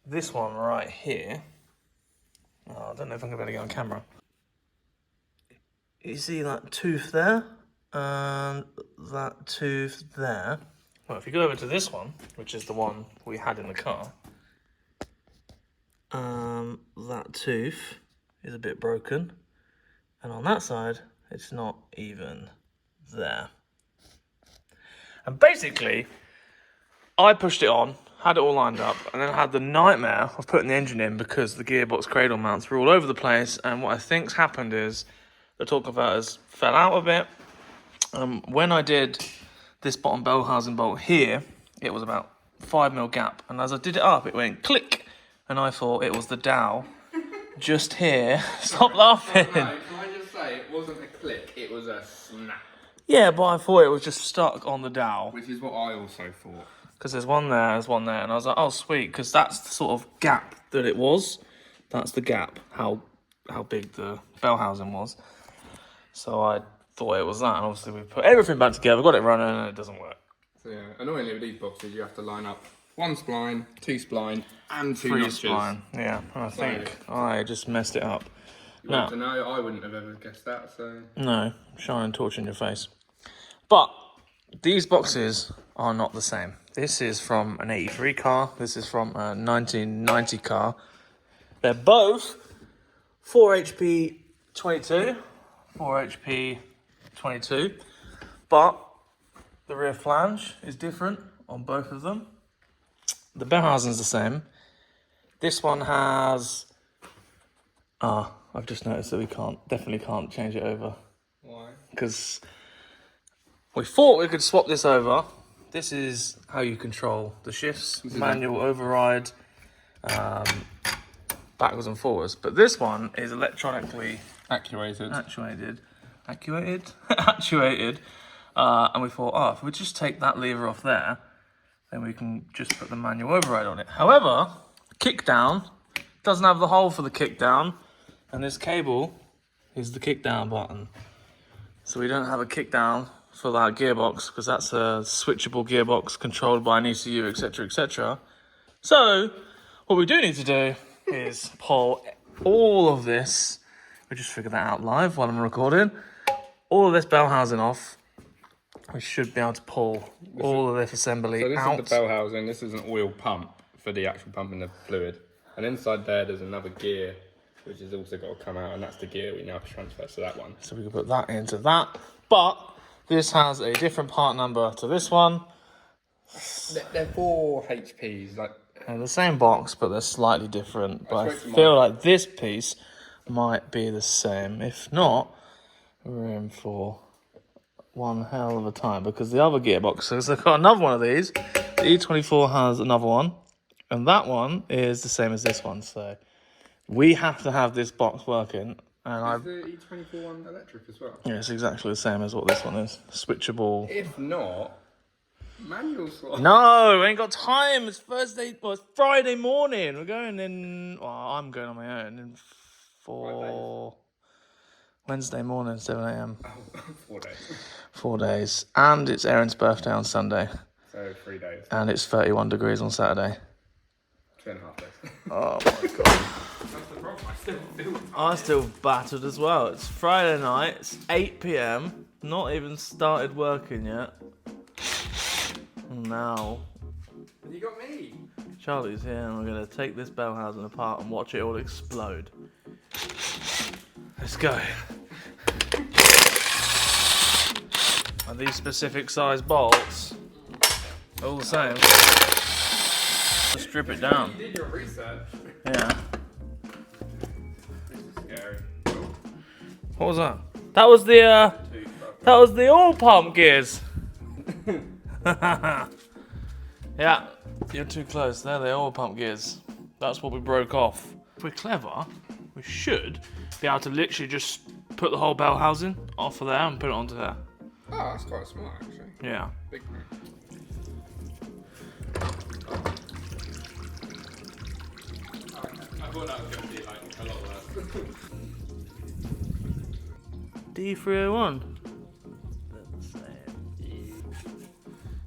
this one right here, I don't know if I'm going to be able to get on camera. You see that tooth there and that tooth there. Well, if you go over to this one, which is the one we had in the car, that tooth is a bit broken, and on that side, it's not even there. And basically, I pushed it on, had it all lined up, and then had the nightmare of putting the engine in because the gearbox cradle mounts were all over the place. And what I think's happened is the torque converters fell out a bit. When I did this bottom bell housing bolt here, it was about 5mm gap. And as I did it up, it went click. And I thought it was the dowel just here. Stop laughing. No, can I just say, it wasn't a click, it was a snap. Yeah, but I thought it was just stuck on the dowel. Which is what I also thought. Because there's one there, and I was like, oh, sweet, because that's the sort of gap that it was. That's the gap, how big the bell housing was. So I thought it was that, and obviously we put everything back together, got it running, and it doesn't work. So yeah, annoyingly with these boxes, you have to line up one spline, two spline, and two Three notches. spline, yeah, and I think I just messed it up. You want to know, I wouldn't have ever guessed that, so... No, shining torch in your face. But these boxes are not the same. This is from an 83 car. This is from a 1990 car. They're both 4 HP 22. 4 HP 22. But the rear flange is different on both of them. The bell housing's the same. This one has... I've just noticed that we definitely can't change it over. Why? Because we thought we could swap this over. This is how you control the shifts, manual override, backwards and forwards. But this one is electronically actuated. And we thought, if we just take that lever off there, then we can just put the manual override on it. However, kick down doesn't have the hole for the kick down. And this cable is the kick down button. So we don't have a kick down for that gearbox because that's a switchable gearbox controlled by an ECU, etc, etc. So what we do need to do is pull all of this. We just figured that out live while I'm recording. All of this bell housing off. We should be able to pull all of this assembly So this out. is the bell housing. This is an oil pump for the actual pumping of fluid. And inside there's another gear, which has also got to come out, and that's the gear we now transfer to that one. So we can put that into that. But this has a different part number to this one. They're 4 HPs, like. And the same box, but they're slightly different. But I spoke to feel like this piece might be the same. If not, we're in for one hell of a time because the other gearboxes, they've got another one of these. The E24 has another one, and that one is the same as this one. So we have to have this box working. And Is the E24 one electric as well? yeah, it's exactly the same as what this one is. Switchable. If not, manual swap. No, we ain't got time. It's Thursday. Well, it's Friday morning. We're going in. Well, I'm going on my own in for Wednesday morning, 7 a.m. Oh, 4 days. 4 days, and it's Erin's birthday on Sunday, So 3 days. and it's 31 degrees on Saturday. 2.5 days. Oh my god! That's the problem. I still feel. I'm still battered as well. It's Friday night. It's 8 p.m. Not even started working yet. Now. You got me. Charlie's here and we're going to take this bell housing apart and watch it all explode. Let's go. And these specific size bolts are all the same. Just strip it down. You did your research. Yeah. This is scary. What was that? That was the oil pump gears. Yeah, you're too close. They're the oil pump gears. That's what we broke off. If we're clever, we should be able to literally just put the whole bell housing off of there and put it onto there. Oh, that's quite smart actually. Yeah. Big man. I thought that was going to be like a lot worse. D301.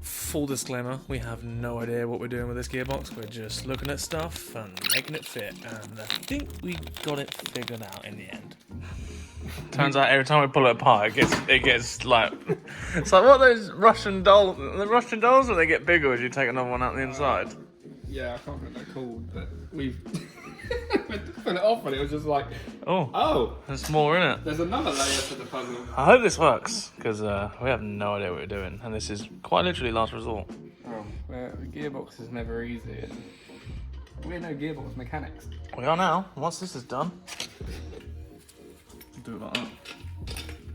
Full disclaimer, we have no idea what we're doing with this gearbox. We're just looking at stuff and making it fit, and I think we got it figured out in the end. Turns out every time we pull it apart, it gets like it's like what those Russian dolls. The Russian dolls when they get bigger as you take another one out the inside. Yeah, I can't remember what they're called, but we've put it off and it was just like, Oh, oh, there's more in it. there's another layer to the puzzle. I hope this works because we have no idea what we're doing, and this is quite literally last resort. Oh, well, the gearbox is never easy. And we're no gearbox mechanics. We are now. Once this is done, do it like that,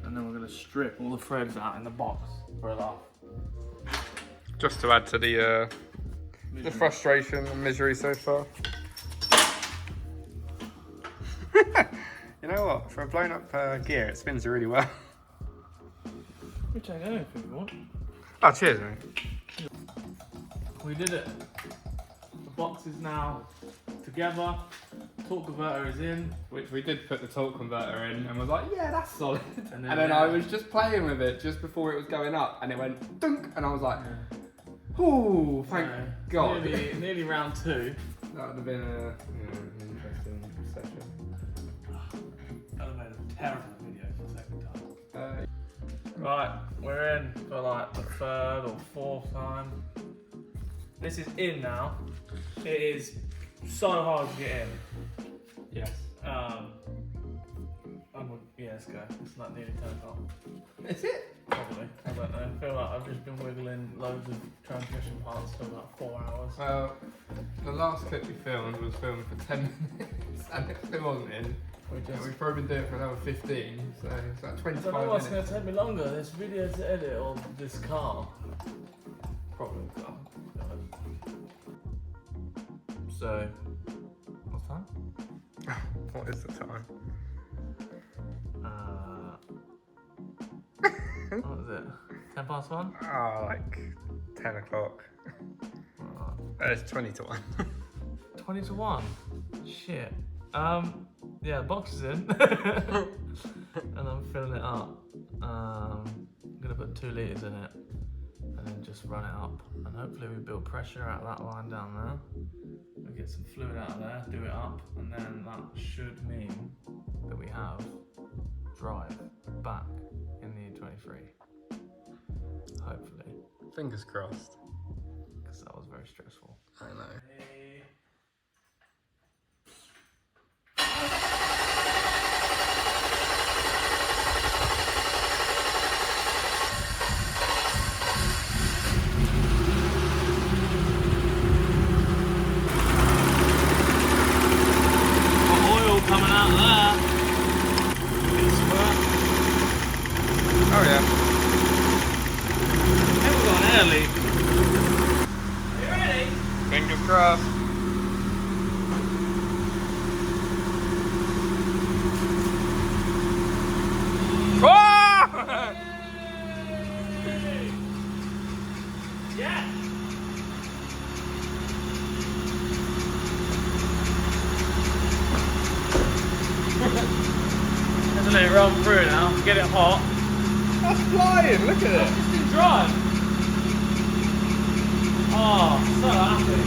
and then we're gonna strip all the threads out in the box for a laugh. Just to add to the frustration and misery so far. You know what? For a blown up gear, it spins really well. We take anything you want. Oh, cheers, mate. We did it. The box is now together. Torque converter is in. Which we did put the torque converter in and was like, yeah, that's solid. And And then then I was just playing with it just before it was going up and it went dunk and I was like, ooh, thank God. Nearly round 2. That would have been an interesting session. I made a terrible video for the second time. Right, we're in for like the 3rd or 4th time. This is in now. It is so hard to get in. Yes. Yeah, let's go. It's like nearly 10 o'clock. Is it? Probably. I don't know. I feel like I've just been wiggling loads of transmission parts for about 4 hours. Well, the last clip we filmed was filmed for 10 minutes and it still wasn't in. We've probably been doing it for another 15, so it's like 25 I don't know what's minutes. going to take me longer, this video to edit or this car. Probably the car. So, what's time? What is the time? What is it? 10 past 1? Oh, like 10 o'clock. It's 20 to 1. 20 to 1? Shit. Yeah, the box is in. And I'm filling it up. I'm gonna put 2 litres in it and then just run it up. And hopefully we build pressure out of that line down there. We get some fluid out of there, do it up, and then that should mean that we have drive back in the E23. Hopefully. Fingers crossed. Because that was very stressful. I know. Coming out of there. Oh yeah. I think we've got an air leak. Are you ready? Fingers crossed. Yeah. Let's let it run through now, get it hot. That's flying, look at it. It's been dry. Oh, so happy.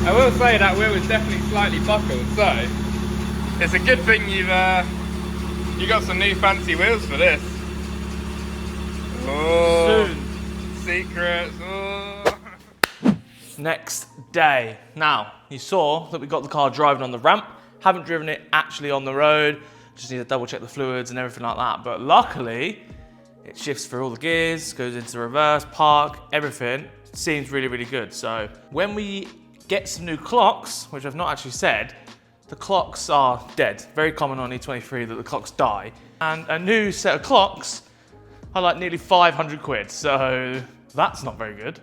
I will say that wheel is definitely slightly buckled, so it's a good thing you got some new fancy wheels for this. Oh, Soon. secrets. Oh. Next day. Now, you saw that we got the car driving on the ramp. Haven't driven it actually on the road. Just need to double check the fluids and everything like that. But luckily, it shifts through all the gears, goes into reverse, park, everything. Seems really, really good. So when we get some new clocks, which I've not actually said, the clocks are dead. Very common on E23 that the clocks die. And a new set of clocks are like nearly 500 quid. So that's not very good.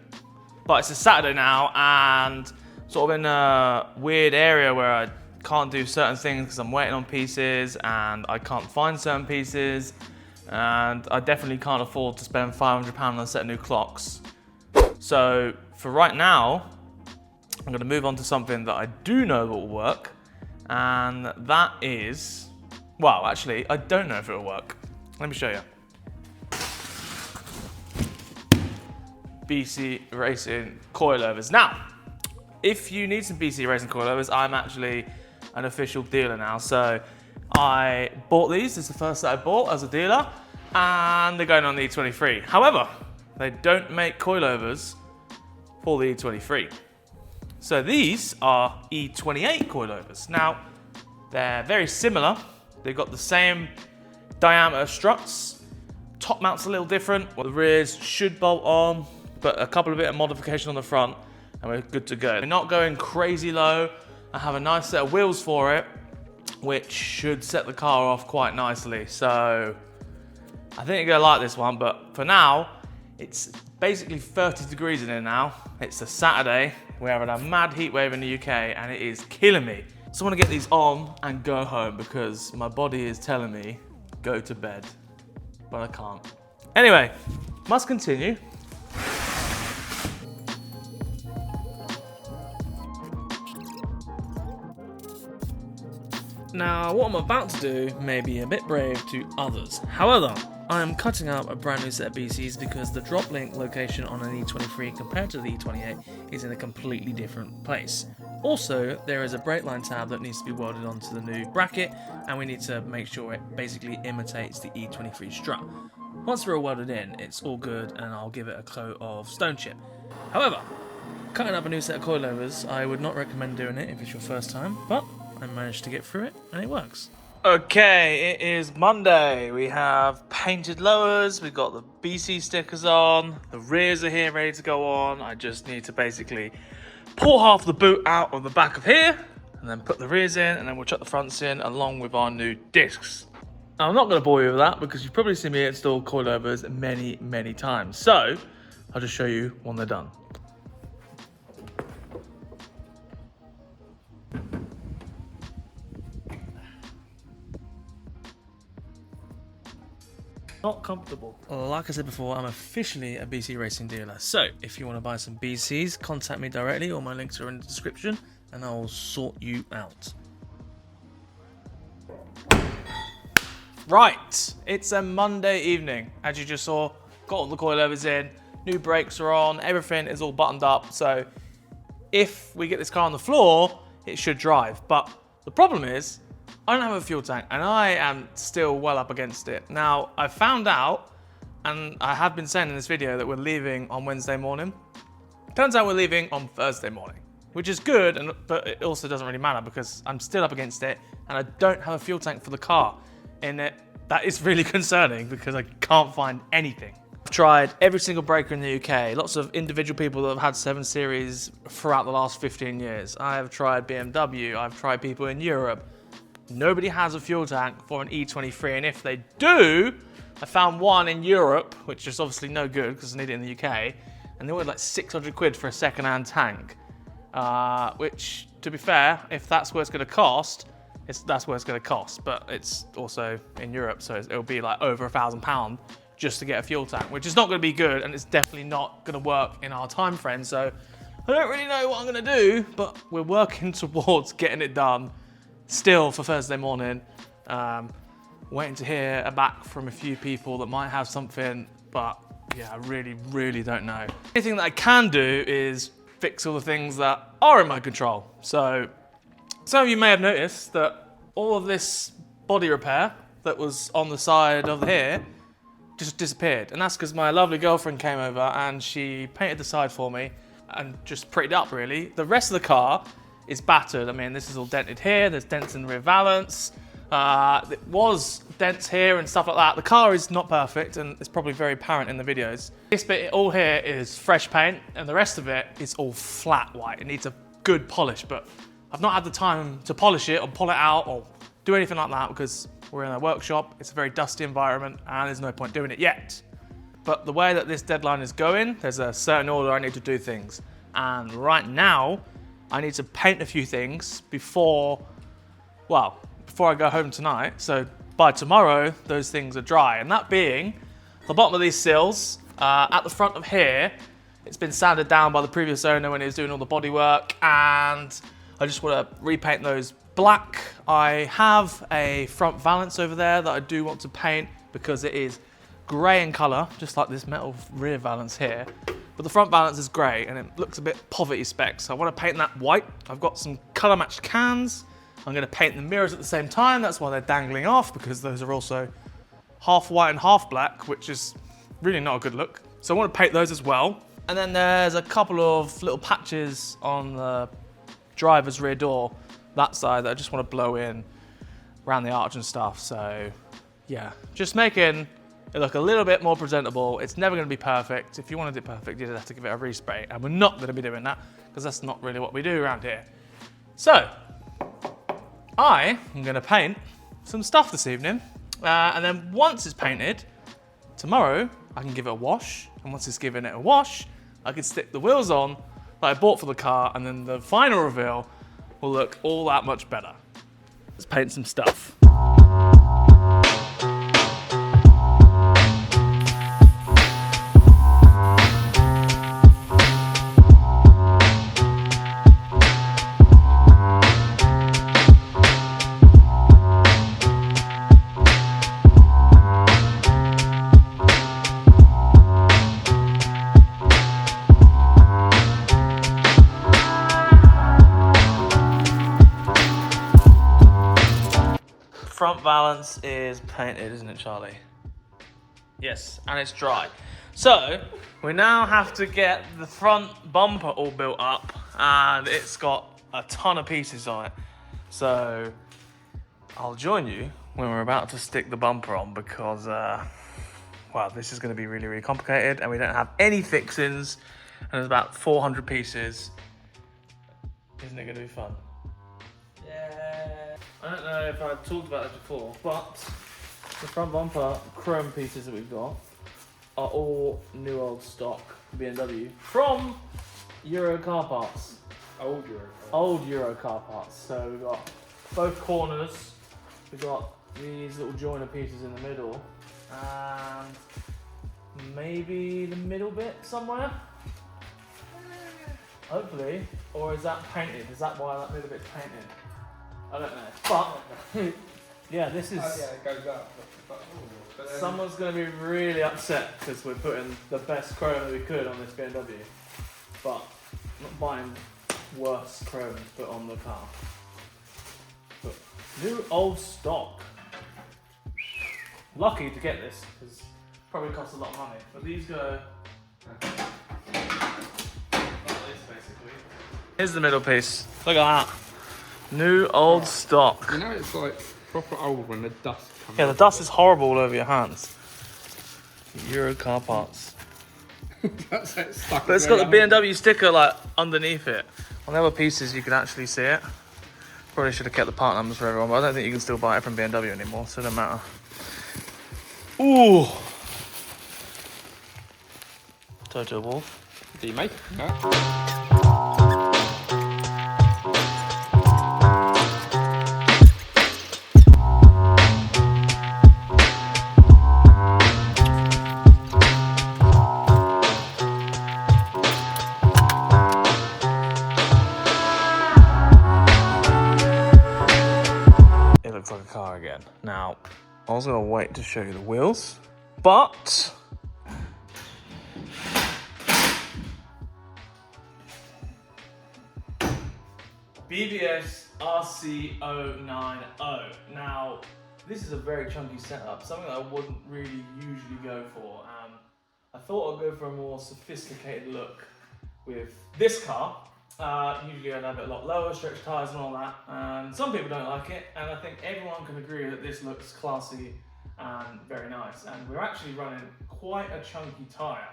But it's a Saturday now and sort of in a weird area where I can't do certain things because I'm waiting on pieces and I can't find certain pieces. And I definitely can't afford to spend £500 on a set of new clocks. So for right now, I'm gonna move on to something that I do know will work. And that is, well, actually, I don't know if it'll work. Let me show you. BC Racing coilovers. Now, if you need some BC Racing coilovers, I'm actually an official dealer now. So I bought these. This is the first that I bought as a dealer, and they're going on the E23. However, they don't make coilovers for the E23. So these are E28 coilovers. Now, they're very similar. They've got the same diameter struts. Top mount's a little different. Well, the rears should bolt on, but a couple of bit of modification on the front, and we're good to go. We're not going crazy low. I have a nice set of wheels for it, which should set the car off quite nicely. So I think you're gonna like this one, but for now, it's basically 30 degrees in here now. It's a Saturday. We're having a mad heat wave in the UK, and it is killing me. So I wanna get these on and go home because my body is telling me, go to bed, but I can't. Anyway, must continue. Now, what I'm about to do may be a bit brave to others. However, I am cutting up a brand new set of BCs because the drop link location on an E23 compared to the E28 is in a completely different place. Also, there is a brake line tab that needs to be welded onto the new bracket, and we need to make sure it basically imitates the E23 strut. Once they're all welded in, it's all good, and I'll give it a coat of stone chip. However, cutting up a new set of coilovers, I would not recommend doing it if it's your first time, but I managed to get through it and it works. Okay, it is Monday. We have painted lowers, we've got the BC stickers on, the rears are here ready to go on. I just need to basically pull half the boot out of the back of here and then put the rears in, and then we'll chuck the fronts in along with our new discs. Now, I'm not going to bore you with that because you've probably seen me install coilovers many times. So I'll just show you when they're done. Not comfortable. Like I said before, I'm officially a BC Racing dealer. So if you want to buy some BCs, contact me directly. All my links are in the description. and I will sort you out. Right, it's a Monday evening, as you just saw. Got all the coilovers in, new brakes are on, everything is all buttoned up. So if we get this car on the floor, it should drive. But the problem is, I don't have a fuel tank, and I am still well up against it. Now, I found out, and I have been saying in this video, that we're leaving on Wednesday morning. Turns out we're leaving on Thursday morning, which is good, but it also doesn't really matter because I'm still up against it, and I don't have a fuel tank for the car in it. That is really concerning because I can't find anything. I've tried every single breaker in the UK, lots of individual people that have had 7 Series throughout the last 15 years. I have tried BMW, I've tried people in Europe. Nobody has a fuel tank for an E23, and if they do, I found one in Europe, which is obviously no good because I need it in the UK, and they wanted like 600 quid for a second-hand tank, which, to be fair, if that's what it's going to cost, that's what it's going to cost, but it's also in Europe, so it'll be like over £1,000 just to get a fuel tank, which is not going to be good, and it's definitely not going to work in our time frame. So I don't really know what I'm going to do, but we're working towards getting it done still for Thursday morning. Waiting to hear back from a few people that might have something, but yeah, I really don't know. Anything that I can do is fix all the things that are in my control. So some of you may have noticed that all of this body repair that was on the side of here just disappeared. And that's because my lovely girlfriend came over and she painted the side for me and just prettied up, really. The rest of the car is battered. I mean, this is all dented here. There's dents in the rear valance. It was dents here and stuff like that. The car is not perfect, and it's probably very apparent in the videos. This bit all here is fresh paint, and the rest of it is all flat white. It needs a good polish, but I've not had the time to polish it or pull it out or do anything like that because we're in a workshop. It's a very dusty environment and there's no point doing it yet. But the way that this deadline is going, there's a certain order I need to do things. And right now, I need to paint a few things before I go home tonight. So by tomorrow, those things are dry. And that being the bottom of these sills, at the front of here, it's been sanded down by the previous owner when he was doing all the body work, and I just want to repaint those black. I have a front valance over there that I do want to paint because it is grey in colour, just like this metal rear valance here. But the front valance is grey and it looks a bit poverty spec, so I want to paint that white. I've got some colour matched cans. I'm going to paint the mirrors at the same time. That's why they're dangling off, because those are also half white and half black, which is really not a good look. So I want to paint those as well. And then there's a couple of little patches on the driver's rear door, that side, that I just want to blow in around the arch and stuff. So yeah, just making it look a little bit more presentable. It's never going to be perfect. If you wanted it perfect, you'd have to give it a respray, and we're not going to be doing that because that's not really what we do around here. So I am going to paint some stuff this evening, and then once it's painted, tomorrow I can give it a wash, and once it's given it a wash, I can stick the wheels on that I bought for the car, and then the final reveal will look all that much better. Let's paint some stuff. Front valance is painted, isn't it, Charlie? Yes, and it's dry. So we now have to get the front bumper all built up, and it's got a ton of pieces on it. So I'll join you when we're about to stick the bumper on, because well, this is going to be really complicated, and we don't have any fixings, and there's about 400 pieces. Isn't it going to be fun? Yeah. I don't know if I've talked about this before, but the front bumper chrome pieces that we've got are all new old stock BMW from Euro car parts. Old Euro car parts. So we've got both corners, we've got these little joiner pieces in the middle, and maybe the middle bit somewhere. Hopefully, or is that painted? Is that why that little bit's painted? I don't know. But yeah, this is. Oh, yeah, it goes up. But then, Someone's going to be really upset because we're putting the best chrome that we could on this BMW, but not buying worse chrome to put on the car. But new old stock. Lucky to get this because probably costs a lot of money. But these go like this basically. Here's the middle piece. Look at that. New old stock. You know, it's like proper old when the dust comes. Yeah, the dust is horrible all over your hands. Euro car parts. That's it, stuck. But it's got the BMW sticker like underneath it. On the other pieces you can actually see it. Probably should have kept the part numbers for everyone, but I don't think you can still buy it from BMW anymore, so it doesn't matter. Ooh! Toto Wolf. Do you make it? No. It looks like a car again. Now, I was gonna wait to show you the wheels, but BBS RC090. Now, this is a very chunky setup, something that I wouldn't really usually go for. I thought I'd go for a more sophisticated look with this car. Usually I'd have it a lot lower, stretch tyres and all that. And some people don't like it, and I think everyone can agree that this looks classy and very nice. And we're actually running quite a chunky tyre.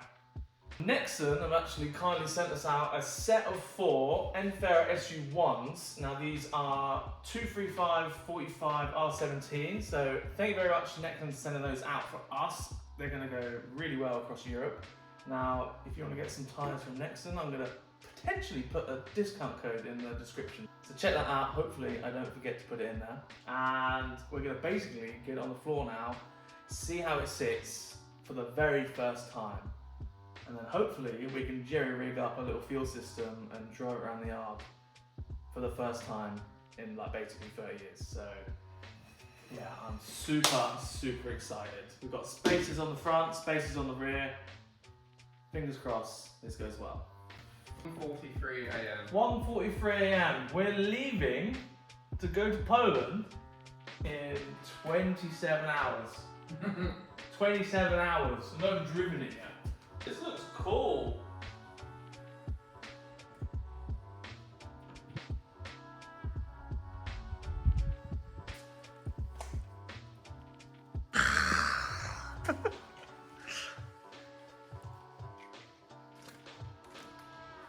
Nexen have actually kindly sent us out a set of 4 Enfera SU1s. Now these are 235 45 R17. So thank you very much to Nexen for sending those out for us. They're going to go really well across Europe. Now, if you want to get some tyres from Nexen, I'm going to potentially put a discount code in the description. So check that out. Hopefully I don't forget to put it in there. And we're going to basically get it on the floor now, see how it sits for the very first time. And then hopefully we can jerry-rig up a little fuel system and drive it around the yard for the first time in like basically 30 years. So yeah, I'm super excited. We've got spaces on the front, spaces on the rear. Fingers crossed this goes well. 1:43 a.m. 1:43 a.m. We're leaving to go to Poland in 27 hours. 27 hours. I've not even driven it yet. This looks cool.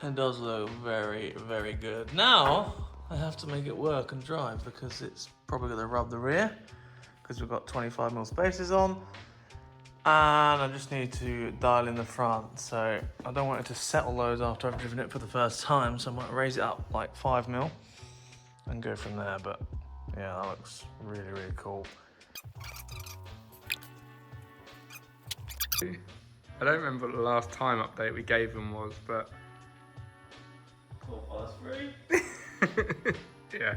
It does look very, very good. Now, I have to make it work and drive because it's probably going to rub the rear because we've got 25mm spaces on. And I just need to dial in the front. So I don't want it to settle loads after I've driven it for the first time. So I might raise it up like 5mm and go from there. But yeah, that looks really, really cool. I don't remember what the last time update we gave them was, but 3. yeah.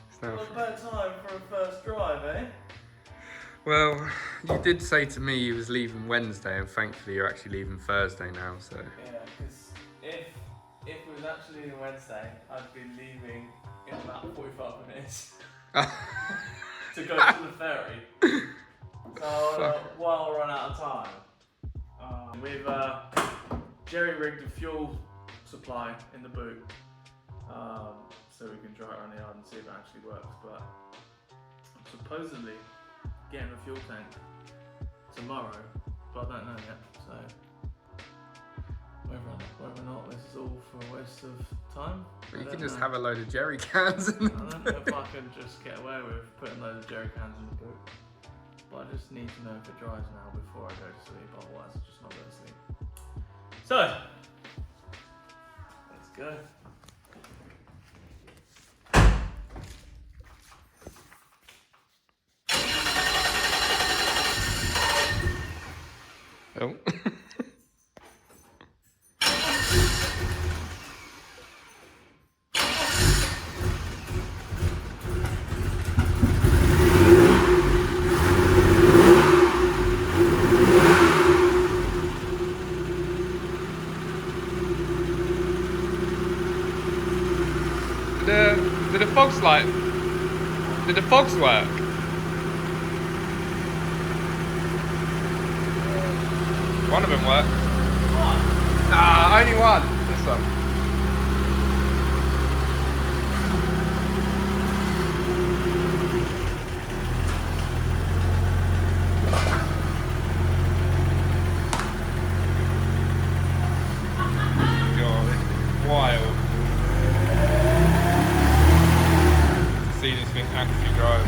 It's now Not a bad time for a first drive, eh? well, you did say to me you was leaving Wednesday, and thankfully you're actually leaving Thursday now, so. Yeah, because if it was actually leaving Wednesday, I'd be leaving in about 45 minutes to go to the ferry. So while I run out of time, we've jerry-rigged the fuel supply in the boot, so we can drive it around the yard and see if it actually works. But I'm supposedly getting a fuel tank tomorrow, but I don't know yet. So whether or not this is all for a waste of time. But you can just have a load of jerry cans in I don't know if I can just get away with putting loads of jerry cans in the boot. But I just need to know if it dries now before I go to sleep, otherwise I'm just not going to sleep. So, let's go. Oh. fogs light? Did the fogs work? One of them worked. Ah, only one. This one. God, this is wild. To see this thing actually drive.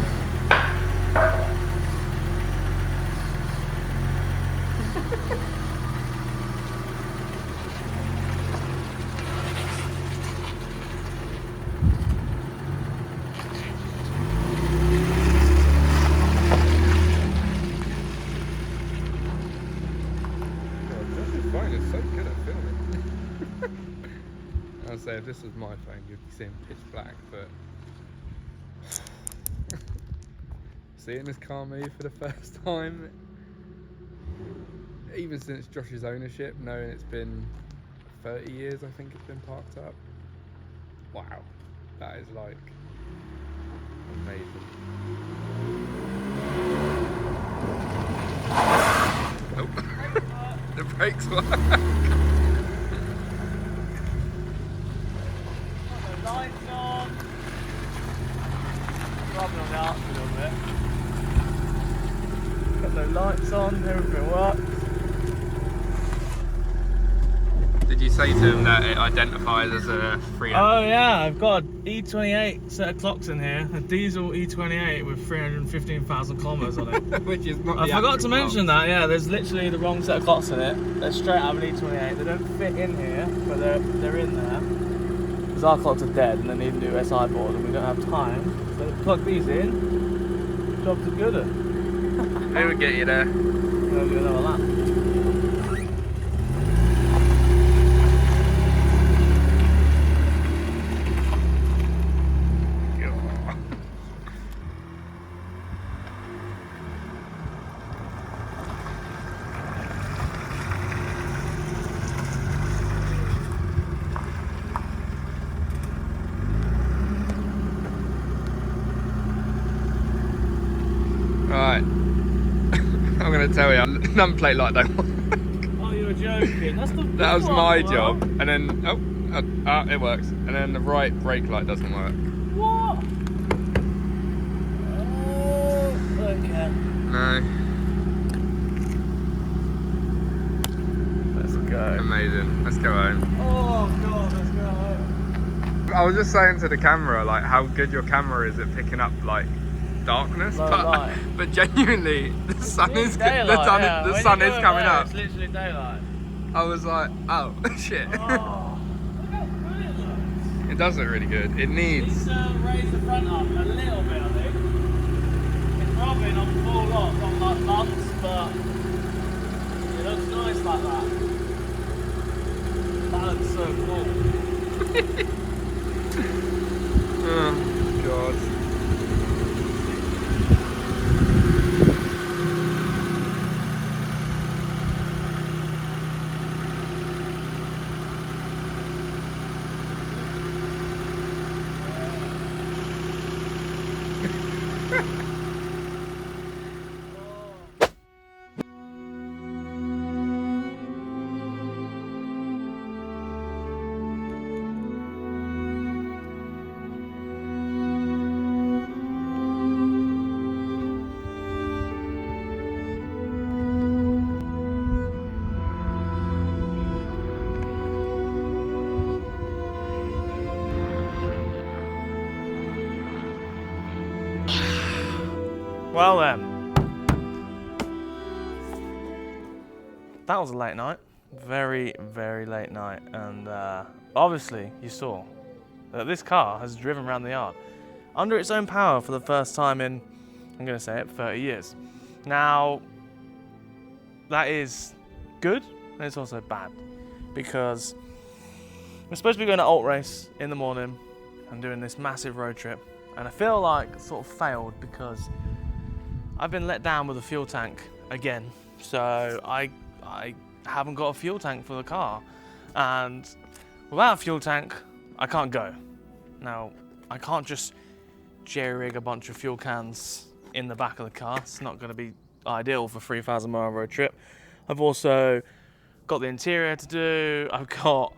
It's so good at filming. I'd say if this was my phone, you'd be seeing pitch black, but seeing this car move for the first time, even since Josh's ownership, knowing it's been 30 years, I think it's been parked up. Wow, that is like amazing. Oh. The brakes work. The lights on. Rubbing on the arch a little bit. Got no lights on, everything works. Did you say to him that it identifies as a free? Oh yeah, I've got an E28 set of clocks in here, a diesel E28 with 315,000 kilometers on it. Which is not. I forgot to mention that. Yeah, there's literally the wrong set of clocks in it. They're straight out of an E28. They don't fit in here, but they're in there. Because our clocks are dead and they need a new SI board, and we don't have time. So plug these in. Jobs are good. Who would get you there? We'll do another lap. Right. I'm going to tell you, number plate light don't work. Oh, you were joking. That was my job. And then, it works. And then the right brake light doesn't work. What? Oh, okay. No. Let's go. Amazing. Let's go home. Oh, God, let's go home. I was just saying to the camera, like, how good your camera is at picking up, like, darkness, but genuinely the sun is daylight, the sun is coming up. It's literally daylight. I was like, oh shit. Oh, look how brilliant it looks. It does look really good. It needs. Needs to raise the front up a little bit, I think. It's probably not full lot, not like months, but it looks nice like that. That looks so cool. Oh God. Well then, that was a late night, very, very late night, and obviously you saw that this car has driven around the yard under its own power for the first time in, I'm going to say it, 30 years. Now, that is good, and it's also bad, because we're supposed to be going to alt race in the morning and doing this massive road trip, and I feel like I sort of failed because I've been let down with the fuel tank again. So I haven't got a fuel tank for the car, and without a fuel tank I can't go. Now I can't just jerry-rig a bunch of fuel cans in the back of the car. It's not going to be ideal for 3,000 mile road trip. I've also got the interior to do. I've got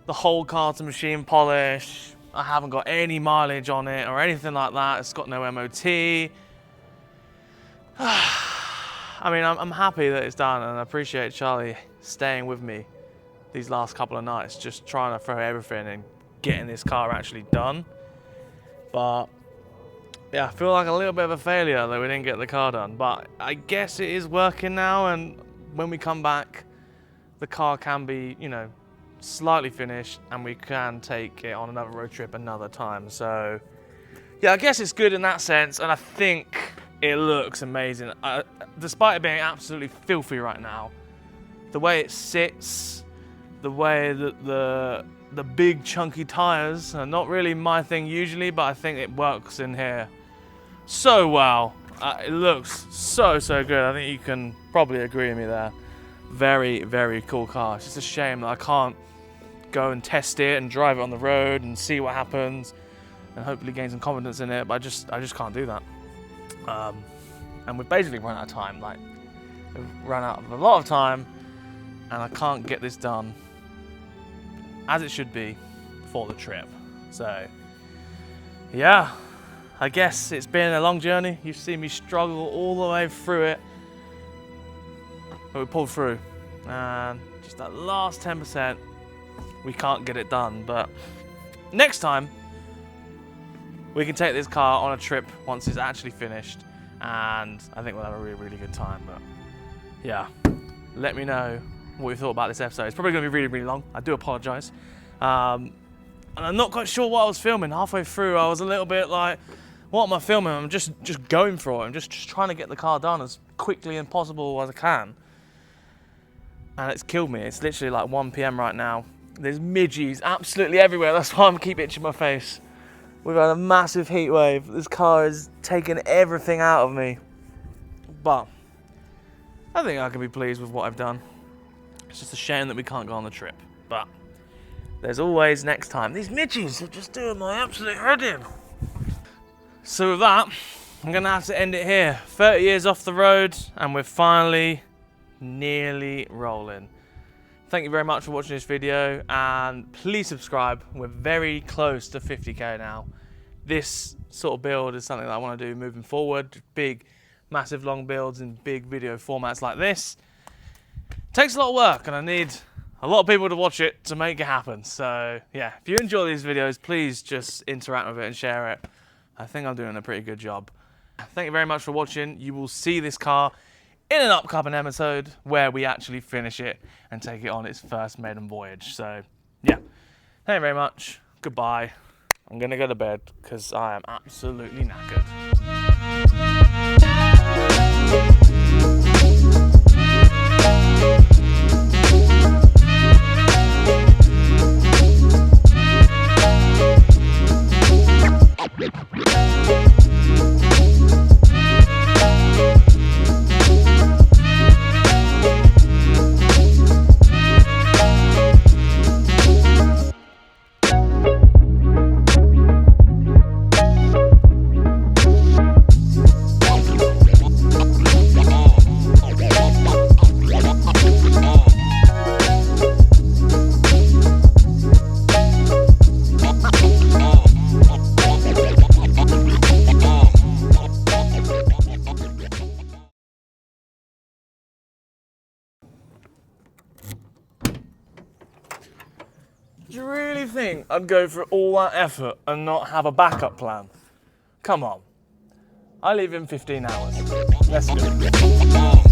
the whole car to machine polish. I haven't got any mileage on it or anything like that. It's got no MOT. I mean, I'm happy that it's done, and I appreciate Charlie staying with me these last couple of nights, just trying to throw everything and getting this car actually done. But yeah, I feel like a little bit of a failure that we didn't get the car done, but I guess it is working now, and when we come back, the car can be, you know, slightly finished, and we can take it on another road trip another time. So yeah, I guess it's good in that sense, and I think it looks amazing. Despite it being absolutely filthy right now, the way it sits, the way that the big chunky tires are not really my thing usually, but I think it works in here so well. It looks so good. I think you can probably agree with me there. Very, very cool car. It's just a shame that I can't go and test it and drive it on the road and see what happens and hopefully gain some confidence in it, but I just can't do that. And we've basically run out of time. Like, we've run out of a lot of time, and I can't get this done as it should be for the trip. So yeah, I guess it's been a long journey. You've seen me struggle all the way through it, but we pulled through, and just that last 10%, we can't get it done. But next time we can take this car on a trip once it's actually finished, and I think we'll have a really good time. But yeah, let me know what you thought about this episode. It's probably going to be really long. I do apologise. And I'm not quite sure what I was filming. Halfway through, I was a little bit like, what am I filming? I'm just going for it. I'm just trying to get the car done as quickly and possible as I can. And it's killed me. It's literally like 1 PM right now. There's midges absolutely everywhere. That's why I keep itching my face. We've had a massive heat wave. This car has taken everything out of me. But I think I can be pleased with what I've done. It's just a shame that we can't go on the trip. But there's always next time. These midges are just doing my absolute head in. So with that, I'm going to have to end it here. 30 years off the road, and we're finally nearly rolling. Thank you very much for watching this video, and please subscribe. We're very close to 50k now. This sort of build is something that I want to do moving forward. Big, massive long builds in big video formats like this. It takes a lot of work, and I need a lot of people to watch it to make it happen. So yeah, if you enjoy these videos, please just interact with it and share it. I think I'm doing a pretty good job. Thank you very much for watching. You will see this car in an upcoming episode where we actually finish it and take it on its first maiden voyage. So yeah, thank you very much. Goodbye. I'm gonna go to bed because I am absolutely knackered. Do you really think I'd go through all that effort and not have a backup plan? Come on. I leave in 15 hours. Let's go.